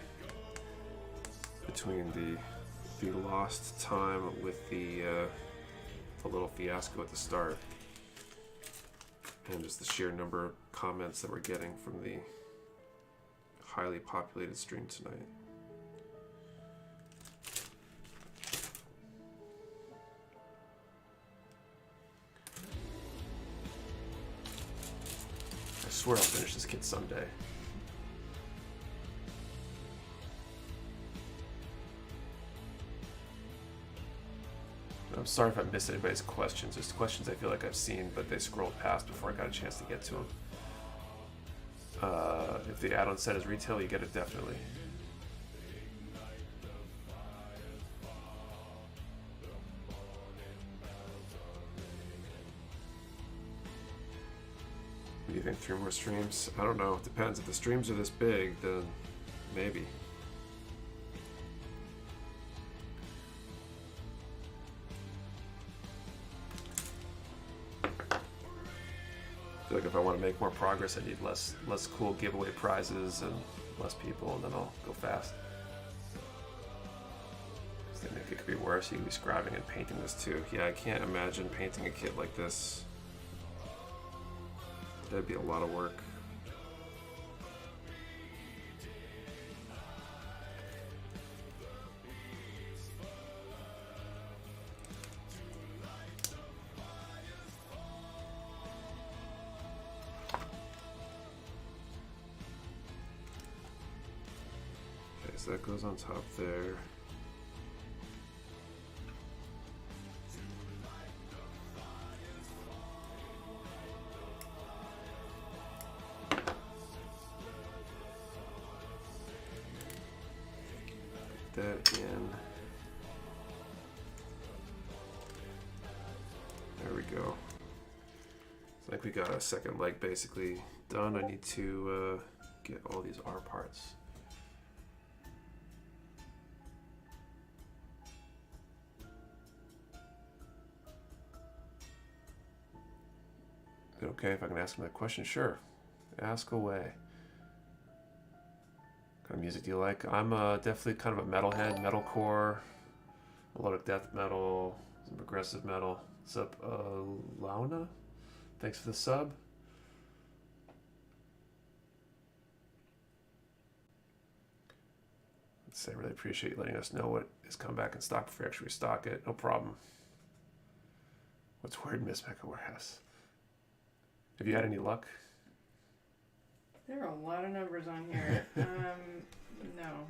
Between the lost time with the little fiasco at the start and just the sheer number of comments that we're getting from the highly populated stream tonight. swear I'll finish this kit someday. I'm sorry if I missed anybody's questions. There's questions I feel like I've seen, but they scrolled past before I got a chance to get to them. If the add-on set is retail, you get it definitely. Do you think 3 more streams? I don't know. It depends. If the streams are this big, then maybe. I feel like if I want to make more progress, I need less cool giveaway prizes and less people, and then I'll go fast. I think it could be worse. You could be scribing and painting this too. Yeah, I can't imagine painting a kit like this. That'd be a lot of work. Okay, so that goes on top there. That in. There we go. I think we got a second leg basically done. I need to get all these R parts. Is it okay if I can ask him that question? Sure. Ask away. What kind of music do you like? I'm definitely kind of a metalhead, metalcore, a lot of death metal, some progressive metal. What's up, Launa? Thanks for the sub. Let's say I really appreciate you letting us know what is coming back in stock before we actually restock it. No problem. What's weird, Miss Mecha Warehouse? Have you had any luck? There are a lot of numbers on here. No.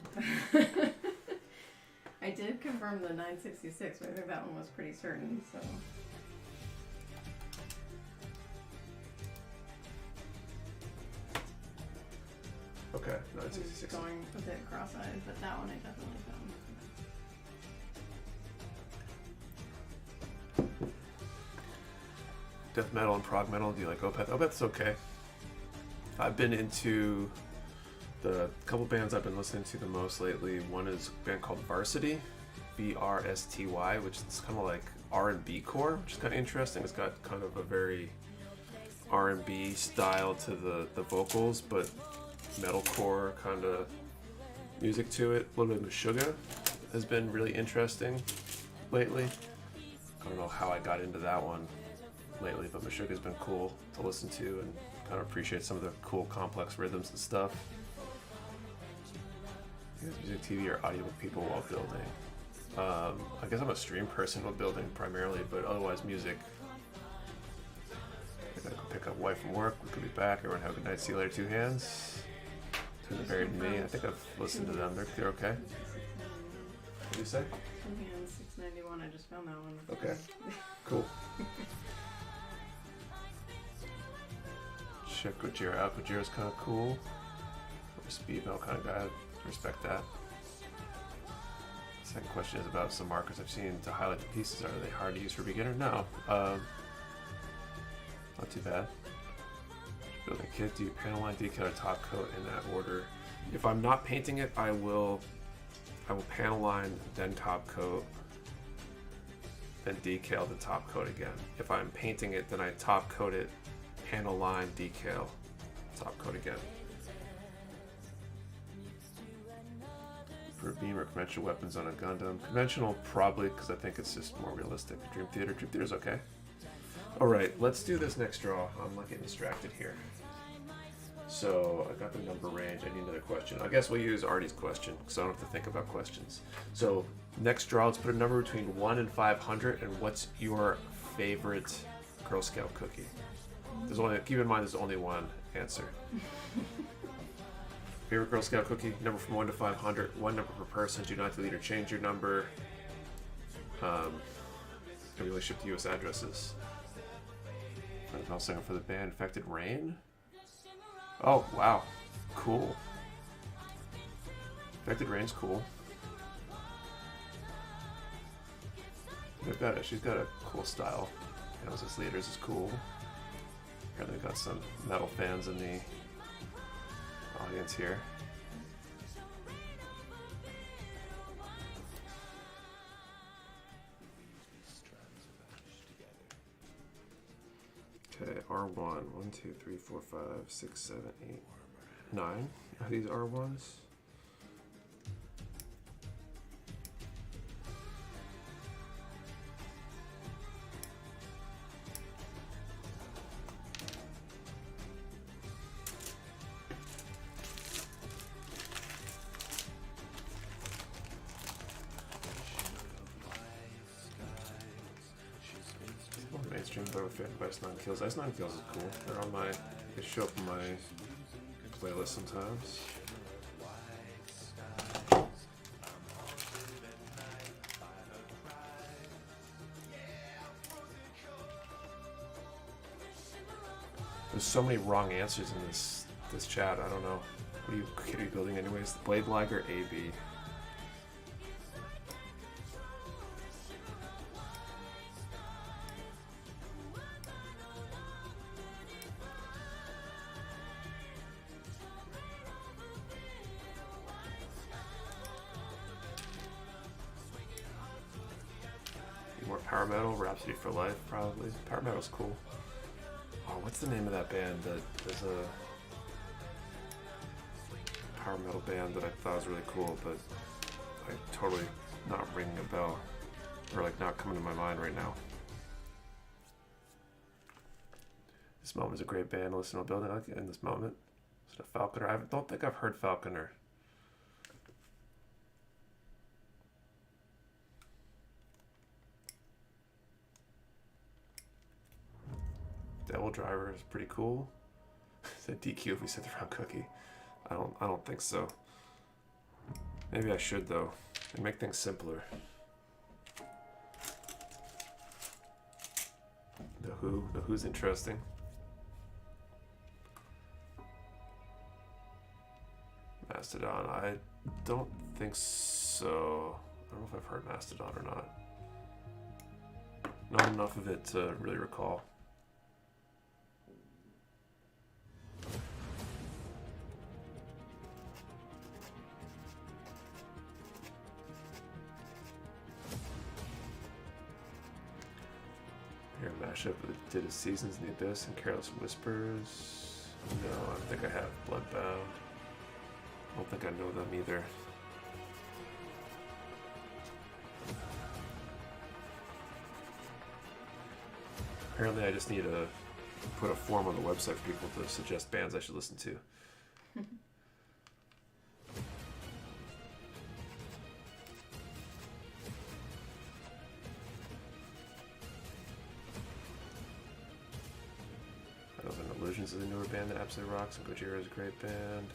I did confirm the 966, but I think that one was pretty certain, so. Okay, I'm 966. going a bit cross-eyed, but that one I definitely found. Death metal and prog metal, do you like Opeth? Opeth's okay. I've been into the couple bands I've been listening to the most lately. One is a band called Varsity, V-R-S-T-Y, which is kind of like R&B core, which is kind of interesting. It's got kind of a very R&B style to the vocals, but metalcore kind of music to it. A little bit of Meshuggah has been really interesting lately. I don't know how I got into that one lately, but Meshuggah's been cool to listen to and kind of appreciate some of the cool complex rhythms and stuff. Music, TV, or audiobook people while building. I guess I'm a stream person while building primarily, but otherwise music. I gotta go pick up wife from work. We could be back. Everyone have a good night. See you later. Two hands. Two the Buried in Me. I think I've listened to them. They're okay. What do you say? 2 hands, 691. I just found that one. Okay. Cool. Check Gojira out. Gojira's kind of cool. I'm a speed metal kind of guy. Respect that. Second question is about some markers I've seen to highlight the pieces. Are they hard to use for beginner? No. Not too bad. Building kit. Do you panel line, decal, or top coat in that order? If I'm not painting it, I will panel line, then top coat, then decal, then top coat again. If I'm painting it, then I top coat it, panel line, decal, top coat again. For a beam or conventional weapons on a Gundam. Conventional, probably, because I think it's just more realistic. Dream Theater's okay. Alright, let's do this next draw. I'm not getting distracted here. So, I got the number range. I need another question. I guess we'll use Artie's question, because I don't have to think about questions. So, next draw, let's put a number between 1 and 500, and what's your favorite Girl Scout cookie? Keep in mind there's only one answer. Favorite Girl Scout cookie, number from 1 to 500, one number per person. Do not delete or change your number. Can we only ship to U.S. addresses? Final singer for the band, Infected Rain. Oh wow, cool. Infected Rain's cool. She's got a cool style. Kansas Leaders is cool. Apparently we got some metal fans in the audience here. Okay, R1. 1, 2, 3, 4, 5, 6, 7, 8, 9. Are these R1s? Mainstream, but with Ice 9 Kills. Ice 9 Kills is cool. They're on my. They show up in my playlist sometimes. There's so many wrong answers in this chat. I don't know. What are you building anyways? The Blade Liger AB. Power Metal, Rhapsody for Life, probably. Power Metal's cool. Oh, what's the name of that band? There's a power metal band that I thought was really cool, but I totally not ringing a bell, or like not coming to my mind right now. This Moment is a great band to listen to building in this moment. Listen to Falconer. I don't think I've heard Falconer. Devil Driver is pretty cool. Said DQ if we said the wrong cookie. I don't think so. Maybe I should though, and make things simpler. The Who's interesting. Mastodon, I don't think so. I don't know if I've heard Mastodon or not. Not enough of it to really recall. Here, mashup that did his Seasons in the Abyss and Careless Whispers. No, I don't think I have Bloodbound. I don't think I know them either. Apparently I just need to put a form on the website for people to suggest bands I should listen to. Illusions is a newer band that absolutely rocks, and Gojira is a great band.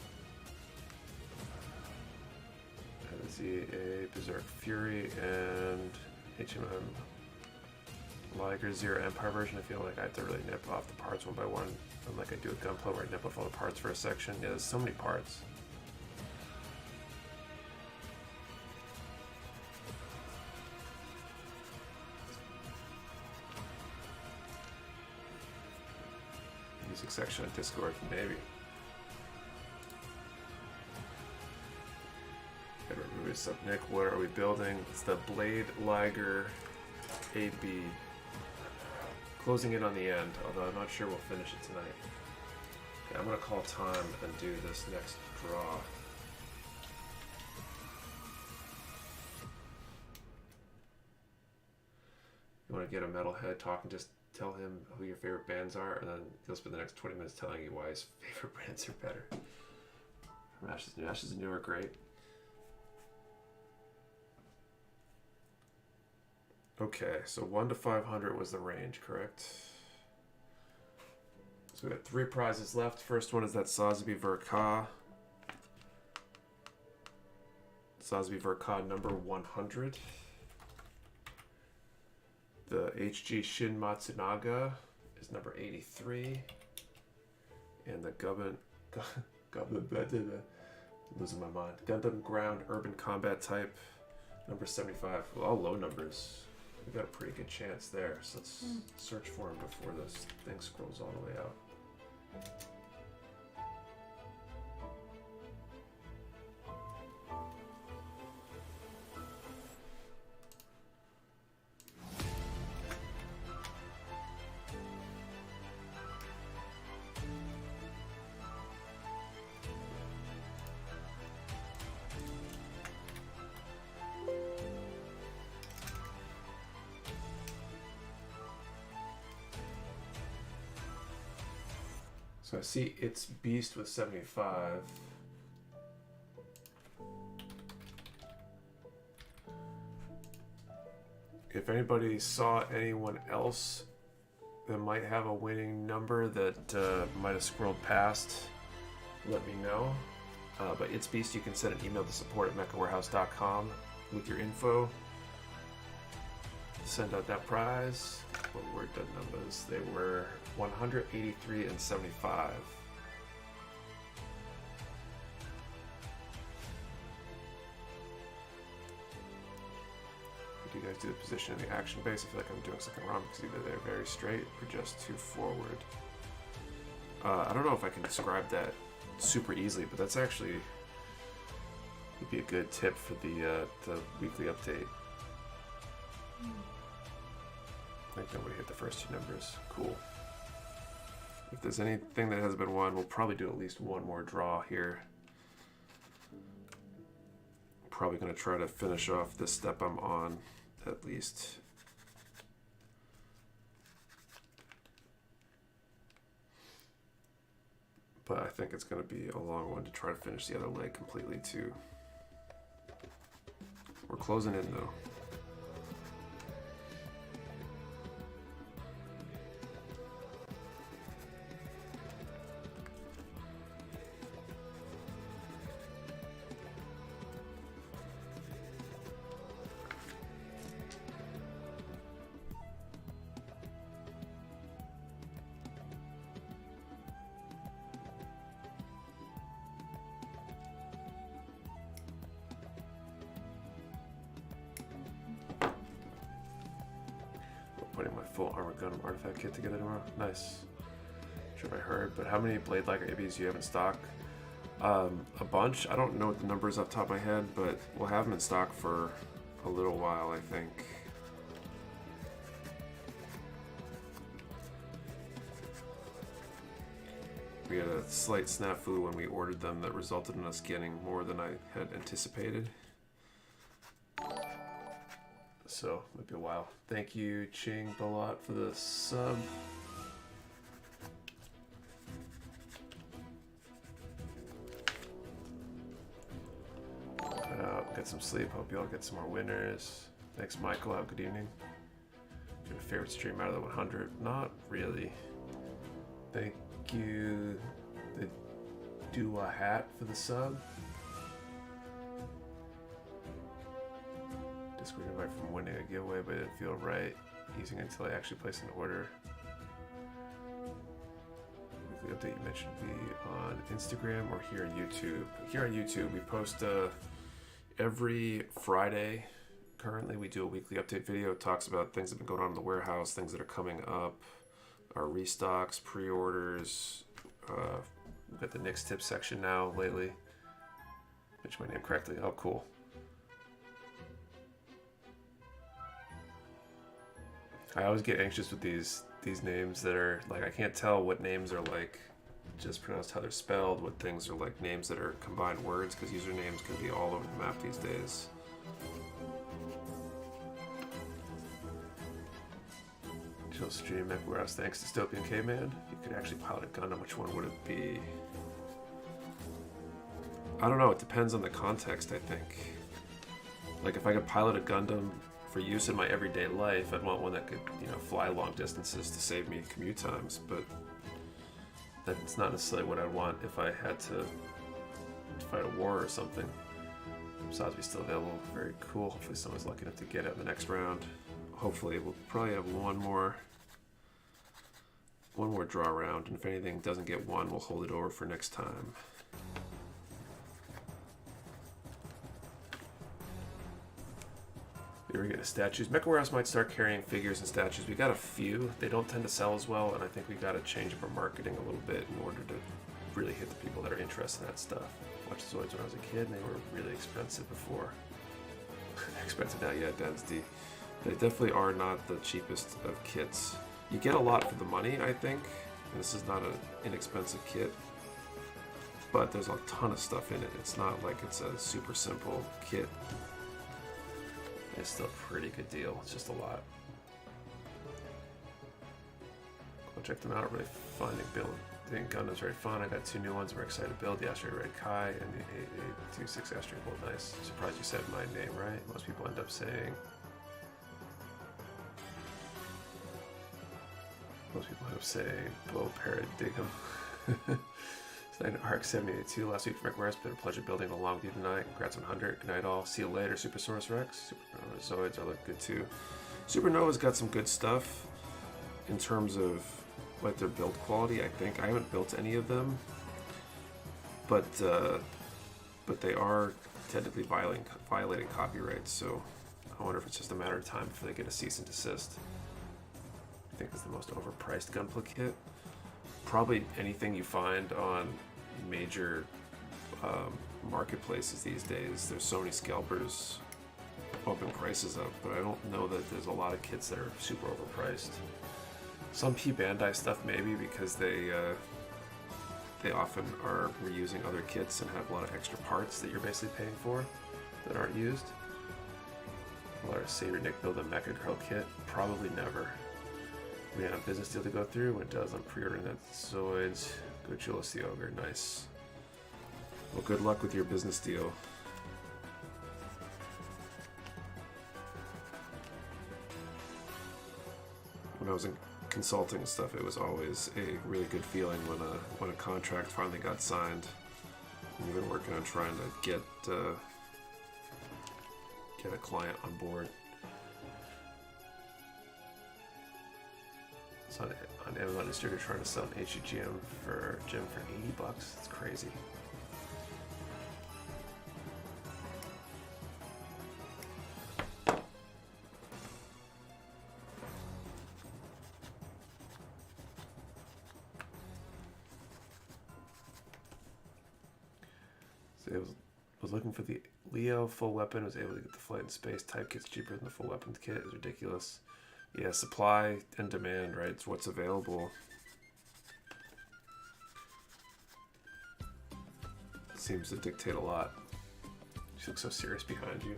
ZA, Berserk Fury, and HMM Liger Zero Empire version. I feel like I have to really nip off the parts one by one. Unlike I do with Gunpla where I nip off all the parts for a section. Yeah, there's so many parts. Music section on Discord, maybe. Gotta remove this up, Nick. What are we building? It's the Blade Liger AB. Closing in on the end, although I'm not sure we'll finish it tonight. Okay, I'm gonna call time and do this next draw. You want to get a metalhead talking, just tell him who your favorite bands are, and then he'll spend the next 20 minutes telling you why his favorite bands are better. From Ashes to New. Ashes to New are great. Okay, so 1 to 500 was the range, correct? So we got 3 prizes left. First one is that Sosby Verka. Sosby Verka number 100. The HG Shin Matsunaga is number 83. And the losing my mind. Gundam Ground Urban Combat Type number 75. Well, all low numbers. We got a pretty good chance there. So let's search for him before this thing scrolls all the way out. So I see it's Beast with 75. If anybody saw anyone else that might have a winning number that might have scrolled past, let me know. But it's Beast, you can send an email to support@mechawarehouse.com with your info. Send out that prize. What were the numbers? They were 183 and 75. Do you guys do the position in the action base? I feel like I'm doing something wrong because either they're very straight or just too forward. I don't know if I can describe that super easily, but that's actually would be a good tip for the weekly update. I think nobody hit the first 2 numbers. Cool. If there's anything that hasn't been won, we'll probably do at least one more draw here. Probably going to try to finish off this step I'm on, at least. But I think it's going to be a long one to try to finish the other leg completely, too. We're closing in, though. Putting my full armor gun artifact kit together tomorrow. Nice. Not sure if I heard, but how many Blade Liger ABs do you have in stock? A bunch. I don't know what the numbers off the top of my head, but we'll have them in stock for a little while, I think. We had a slight snafu when we ordered them that resulted in us getting more than I had anticipated. So, might be a while. Thank you, Ching Balot, for the sub. Get some sleep. Hope you all get some more winners. Thanks, Michael. Have a good evening. Your favorite stream out of the 100? Not really. Thank you, the Dua Hat, for the sub. Discord invite from winning a giveaway, but it didn't feel right using it until I actually placed an order. Weekly update you mentioned be on Instagram or here on YouTube. Here on YouTube, we post every Friday. Currently, we do a weekly update video. It talks about things that have been going on in the warehouse, things that are coming up, our restocks, pre-orders. We've got the Nick's tip section now lately. Mentioned my name correctly. Oh, cool. I always get anxious with these names that are like, I can't tell what names are like just pronounced how they're spelled, what things are like names that are combined words, because usernames can be all over the map these days. Chill stream, Mecha Warehouse, thanks, Dystopian Caveman. You could actually pilot a Gundam, which one would it be? I don't know, it depends on the context, I think. Like, if I could pilot a Gundam for use in my everyday life, I'd want one that could, fly long distances to save me commute times, but That's not necessarily what I want if I had to fight a war or something. Sosby's still available. Very cool. Hopefully someone's lucky enough to get it in the next round. Hopefully we'll probably have one more draw round, and if anything doesn't get one, we'll hold it over for next time. Here we go, statues. Mecha Warehouse might start carrying figures and statues. We got a few. They don't tend to sell as well, and I think we got to change up our marketing a little bit in order to really hit the people that are interested in that stuff. I watched Zoids when I was a kid, and they were really expensive before. They're expensive now, yeah, Density. They definitely are not the cheapest of kits. You get a lot for the money, I think. And this is not an inexpensive kit, but there's a ton of stuff in it. It's not like it's a super simple kit. It's still a pretty good deal. It's just a lot. Go check them out. Really fun. The gun is very fun. I got 2 new ones. We're excited to build the Asteroid Red Kai and the 826 Asteroid Bolt. Nice. Surprised you said my name right. Most people end up saying. Most people end up saying Bo Paradigm. Arc 78-2 last week for Mecha Warehouse. Been a pleasure building along with you tonight. Congrats on 100. Good night all. See you later. Supersaurus Rex. Supernova Zoids are look good too. Supernova's got some good stuff in terms of like their build quality. I think I haven't built any of them, but they are technically violating copyright. So I wonder if it's just a matter of time before they get a cease and desist. I think it's the most overpriced Gunpla kit. Probably anything you find on major marketplaces these days. There's so many scalpers bumping prices up, but I don't know that there's a lot of kits that are super overpriced. Some P Bandai stuff maybe because they often are reusing other kits and have a lot of extra parts that you're basically paying for that aren't used. A lot of Saber Nick build a Mecha Girl kit? Probably never. We have a business deal to go through. When it does, I'm pre-ordering that Zoids. Go Julius the Ogre. Nice. Well, good luck with your business deal. When I was in consulting and stuff, it was always a really good feeling when a contract finally got signed. And you've been working on trying to get a client on board. On Amazon distributor trying to sell an HUGM for $80. It's crazy. So I was looking for the Leo full weapon. Was able to get the flight in space. Type kit's cheaper than the full weapon kit. It's ridiculous. Yeah, supply and demand, right? It's what's available. Seems to dictate a lot. She looks so serious behind you.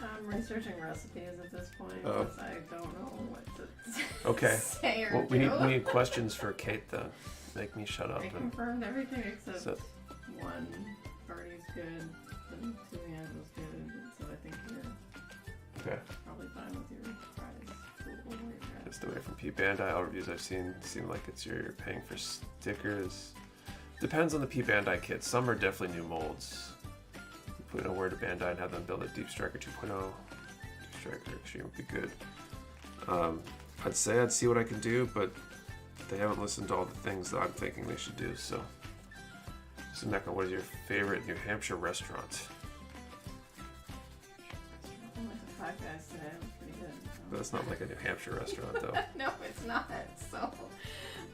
I'm researching recipes at this point because I don't know what to okay. say or well, do. we need questions for Kate then. Make me shut up. I confirmed everything except one party's good, and 2 hands was good, so I think you're probably fine with your prize. Just away from P Bandai. All reviews I've seen seem like it's you're paying for stickers. Depends on the P Bandai kits. Some are definitely new molds. You put a word to Bandai and have them build a Deep Striker 2.0. Deep Striker Extreme would be good. I'd say I'd see what I can do, but they haven't listened to all the things that I'm thinking they should do. So Mecha, what is your favorite New Hampshire restaurant? I went to Five Guys today. It was pretty good. But it's not like a New Hampshire restaurant, though. No, it's not. So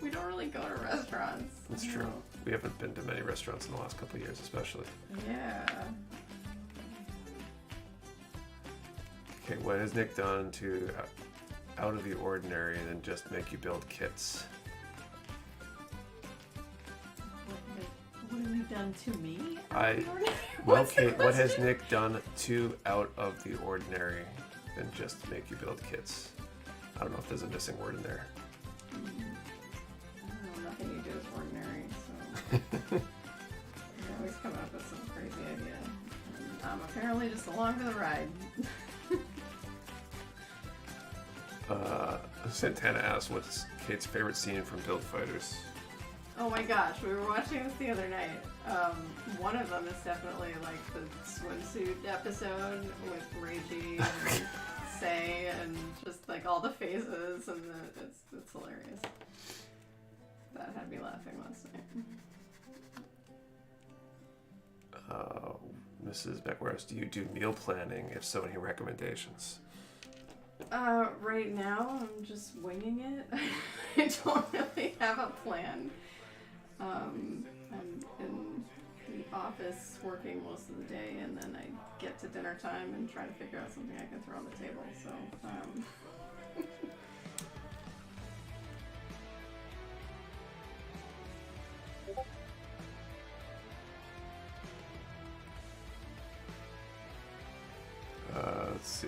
we don't really go to restaurants. That's true. We haven't been to many restaurants in the last couple of years, especially. Yeah. Okay, what has Nick done to out of the ordinary than just make you build kits? What have you done to me? Well, Kate, what has Nick done to out of the ordinary than just make you build kits? I don't know if there's a missing word in there. I don't know, nothing you do is ordinary, so you always come up with some crazy idea. And I'm apparently just along for the ride. Santana asks, what's Kate's favorite scene from Build Fighters? Oh my gosh, we were watching this the other night. One of them is definitely like the swimsuit episode with Reggie and Say and just like all the phases and it's hilarious. That had me laughing last night. Mrs. Mecha Warehouse, do you do meal planning? If so, any recommendations? Right now I'm just winging it. I don't really have a plan. I'm in the office working most of the day, and then I get to dinner time and try to figure out something I can throw on the table. So, Let's see.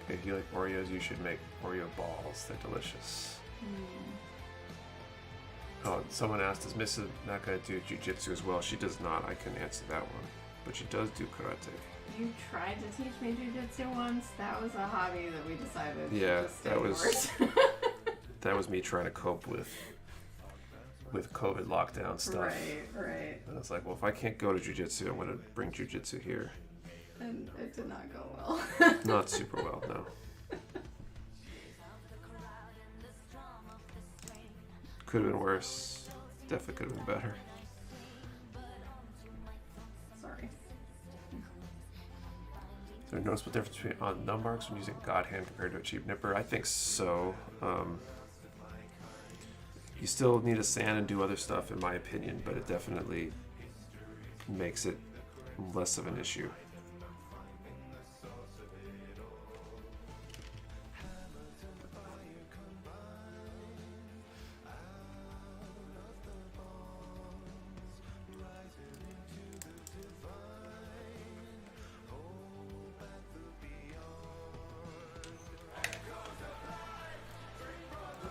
If you like Oreos, you should make Oreo balls. They're delicious. Oh, someone asked, does Mrs. Mecha do jujitsu as well? She does not. I can answer that one. But she does do karate. You tried to teach me jujitsu once. That was a hobby that we decided Yeah, to just stay that was indoors. that was me trying to cope with COVID lockdown stuff. Right. And I was like, well, if I can't go to jujitsu, I'm going to bring jujitsu here. And it did not go well. Not super well, no. Could have been worse. Definitely could have been better. Sorry. Is there a noticeable difference between on num marks when using God Hand compared to a cheap nipper? I think so. You still need to sand and do other stuff, in my opinion, but it definitely makes it less of an issue.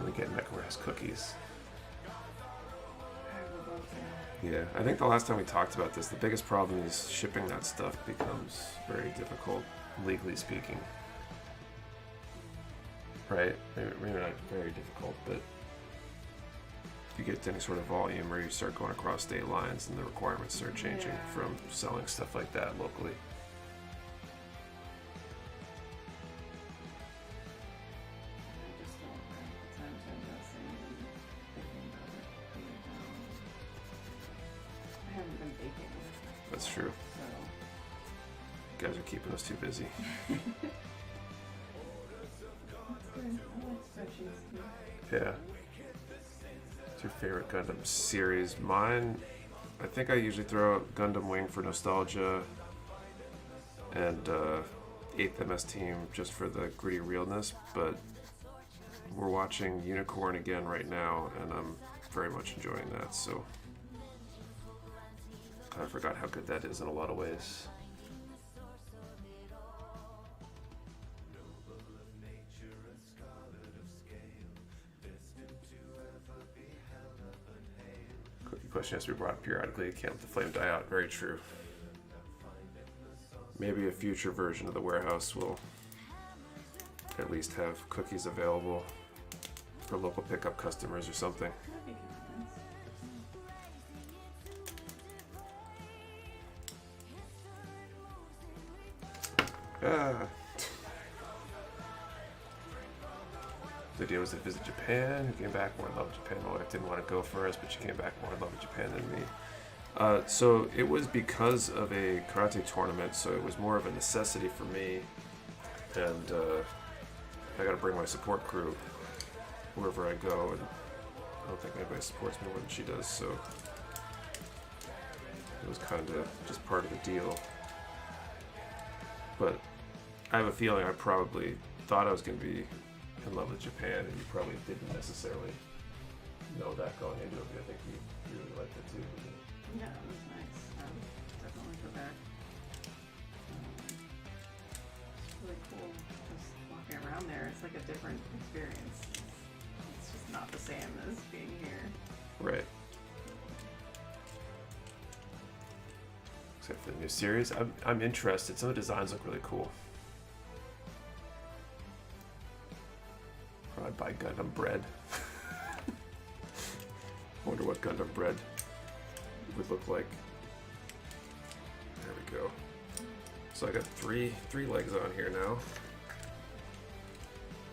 We get Mecha Warehouse cookies. Yeah, I think the last time we talked about this, the biggest problem is shipping that stuff becomes very difficult, legally speaking. Right? Maybe not very difficult, but if you get to any sort of volume or you start going across state lines and the requirements start changing from selling stuff like that locally. That's true. You guys are keeping us too busy. Yeah. What's your favorite Gundam series? Mine, I think I usually throw out Gundam Wing for nostalgia and 8th MS Team just for the gritty realness, but we're watching Unicorn again right now and I'm very much enjoying that, so I forgot how good that is in a lot of ways. Cookie question has to be brought up periodically. Can't let the flame die out. Very true. Maybe a future version of the warehouse will at least have cookies available for local pickup customers or something. The idea was to visit Japan. Who came back more in love with Japan? My wife didn't want to go first, but she came back more in love with Japan than me. So it was because of a karate tournament, so it was more of a necessity for me. And I got to bring my support crew wherever I go, and I don't think anybody supports me more than she does, so it was kind of just part of the deal. But I have a feeling I probably thought I was going to be in love with Japan, and you probably didn't necessarily know that going into it, but I think you really liked it too. Yeah, it was nice. Definitely go back. It's really cool just walking around there. It's like a different experience. It's just not the same as being here. Right. Except for the new series. I'm interested. Some of the designs look really cool. I'd buy Gundam bread. I wonder what Gundam bread would look like. There we go. So I got three legs on here now.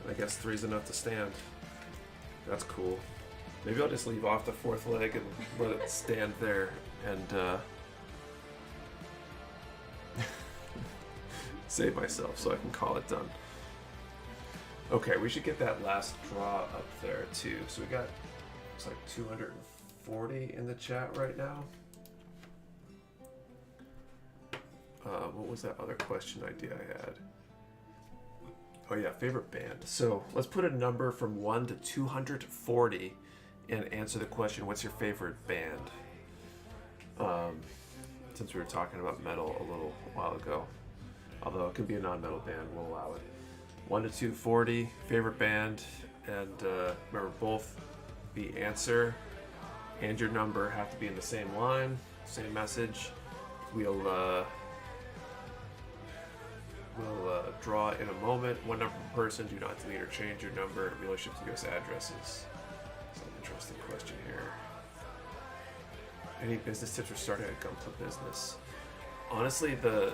And I guess 3 is enough to stand. That's cool. Maybe I'll just leave off the 4th leg and let it stand there and save myself so I can call it done. Okay, we should get that last draw up there too. So we got, looks like 240 in the chat right now. What was that other question idea I had? Oh yeah, favorite band. So let's put a number from 1 to 240 and answer the question, what's your favorite band? Since we were talking about metal a little while ago. Although it could be a non-metal band, we'll allow it. 1 to 240, favorite band, and remember both the answer and your number have to be in the same line, same message. We'll draw in a moment. One number per person. Do not delete or change your number. Relationship to U.S. addresses. That's an interesting question here. Any business tips for starting a gun club business? Honestly, the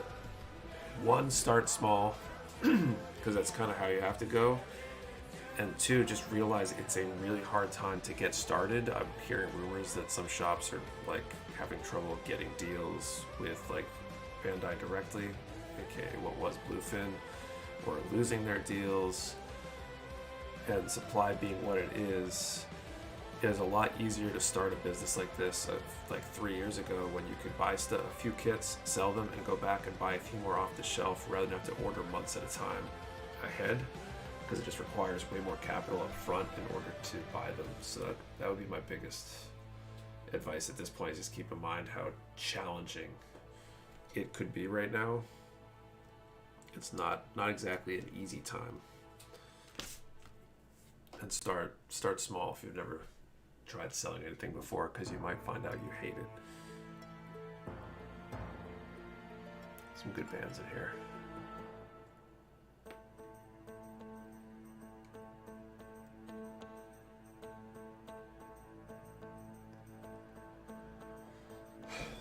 one, start small, because that's kind of how you have to go. And 2, just realize it's a really hard time to get started. I'm hearing rumors that some shops are like having trouble getting deals with like Bandai directly, aka what was Bluefin, or losing their deals. And supply being what it is a lot easier to start a business like this. Like 3 years ago, when you could buy a few kits, sell them, and go back and buy a few more off the shelf rather than have to order months at a time ahead, because it just requires way more capital up front in order to buy them. So that would be my biggest advice at this point, is just keep in mind how challenging it could be right now. It's not exactly an easy time. And start small if you've never tried selling anything before, because you might find out you hate it. Some good bands in here.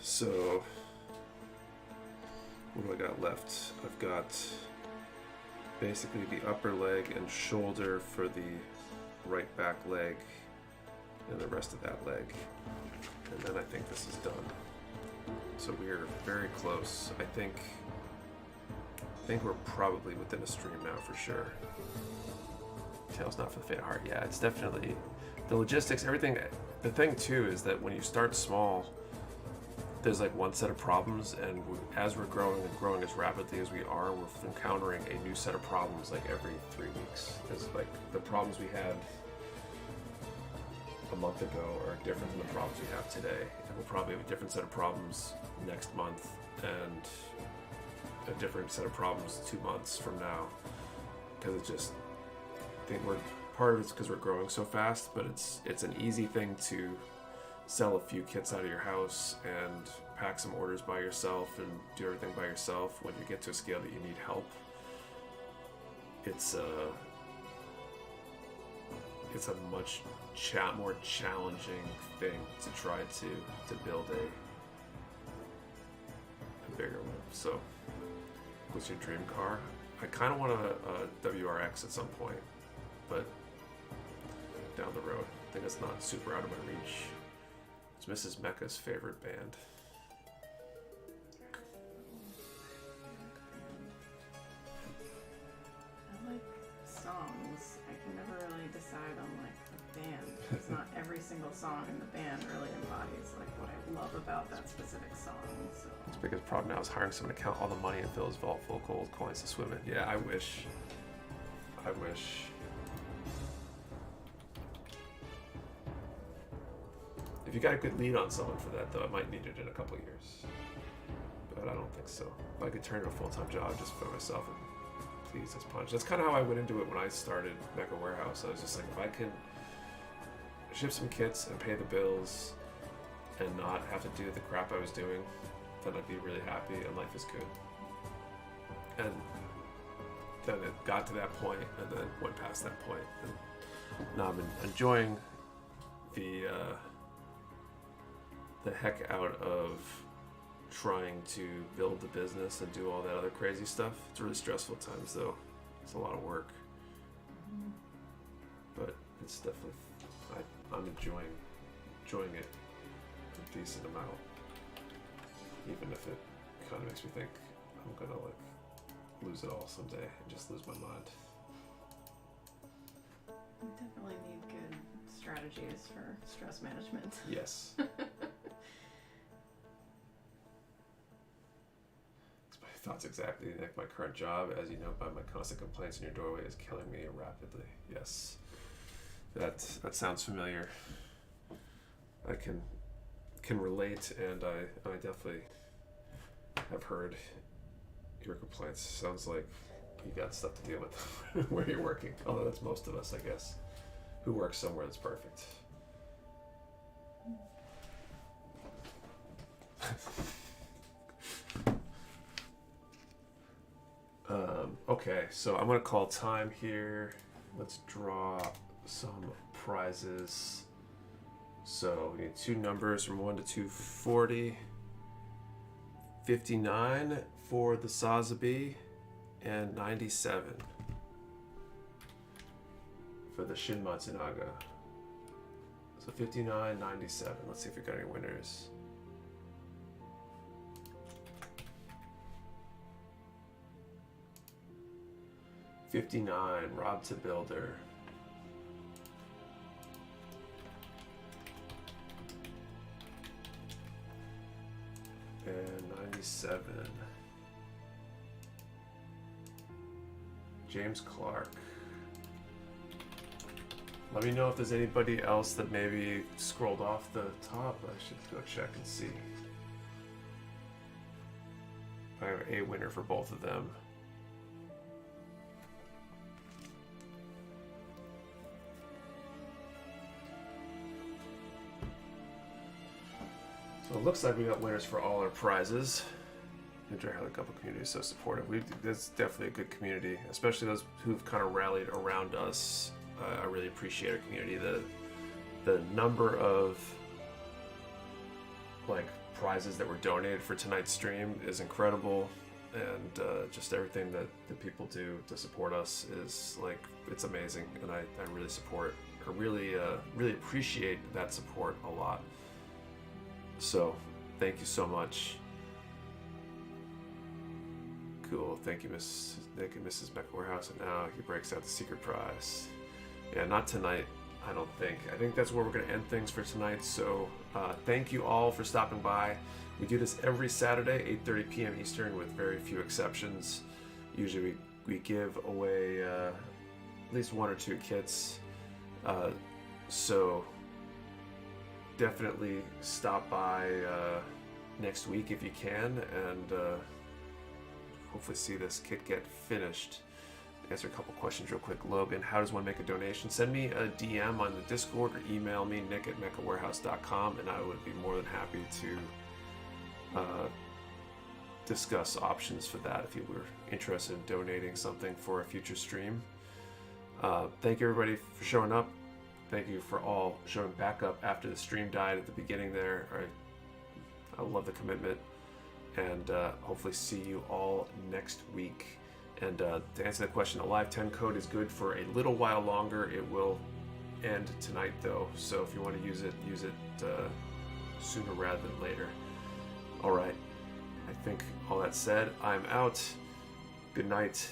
So, what do I got left? I've got basically the upper leg and shoulder for the right back leg, and the rest of that leg. And then I think this is done. So we are very close. I think we're probably within a stream now for sure. Tail's not for the faint of heart. Yeah, it's definitely the logistics, everything. The thing too is that when you start small, there's like one set of problems, and as we're growing and growing as rapidly as we are, we're encountering a new set of problems like every 3 weeks. There's like the problems we had a month ago are different than the problems we have today, and we'll probably have a different set of problems next month and a different set of problems 2 months from now, because it's just, I think part of it's because we're growing so fast, but it's an easy thing to sell a few kits out of your house and pack some orders by yourself and do everything by yourself. When you get to a scale that you need help, it's a much more challenging thing to try to build a bigger one. So, what's your dream car? I kind of want a WRX at some point, but down the road. I think it's not super out of my reach. It's Mrs. Mecha's favorite band. I like songs. I can never really decide on like a band, because not every single song in the band really embodies like what I love about that specific song. So His biggest problem now is hiring someone to count all the money and fill his vault full of gold coins to swim in. Yeah, I wish. If you got a good lead on someone for that, though, I might need it in a couple of years. But I don't think so. If I could turn it into a full-time job just for myself and please this punch. That's kind of how I went into it when I started Mecha Warehouse. I was just like, if I could ship some kits and pay the bills and not have to do the crap I was doing, then I'd be really happy and life is good. And then it got to that point and then went past that point. And now I'm enjoying the the heck out of trying to build the business and do all that other crazy stuff. It's really stressful at times, though. It's a lot of work. But it's definitely, I'm enjoying it a decent amount. Even if it kind of makes me think I'm gonna like lose it all someday and just lose my mind. We definitely need good strategies for stress management. Yes. My thoughts exactly like my current job, as you know by my constant complaints in your doorway, is killing me rapidly. Yes. That sounds familiar. I can relate, and I definitely have heard your complaints. Sounds like you got stuff to deal with where you're working. Although that's most of us, I guess, who work somewhere that's perfect. Okay, so I'm gonna call time here. Let's draw some prizes. So we need two numbers from 1 to 240. 59 for the Sazabi and 97 for the Shin Matsunaga. So 59, 97. Let's see if we got any winners. $59, Rob to Builder. And 97, James Clark. Let me know if there's anybody else that maybe scrolled off the top. I should go check and see. I have a winner for both of them. So it looks like we got winners for all our prizes. The Dry Helicopter community is so supportive. It's definitely a good community, especially those who've kind of rallied around us. I really appreciate our community. The number of like prizes that were donated for tonight's stream is incredible, and just everything that people do to support us is like, it's amazing, and I really appreciate that support a lot. So, thank you so much. Cool. Thank you, Mrs. Mecha Warehouse. And now he breaks out the secret prize. Yeah, not tonight, I don't think. I think that's where we're going to end things for tonight. So, thank you all for stopping by. We do this every Saturday, 8:30 p.m. Eastern, with very few exceptions. Usually we give away at least 1 or 2 kits. So definitely stop by next week if you can, and hopefully see this kit get finished. Answer a couple questions real quick. Logan, how does one make a donation? Send me a DM on the Discord or email me, nick@mechawarehouse.com, and I would be more than happy to discuss options for that if you were interested in donating something for a future stream. Thank you everybody for showing up. Thank you for all showing back up after the stream died at the beginning there. I love the commitment, and hopefully see you all next week. And to answer the question, the Live 10 code is good for a little while longer. It will end tonight though, so if you want to use it sooner rather than later. All right, I think all that said, I'm out. Good night.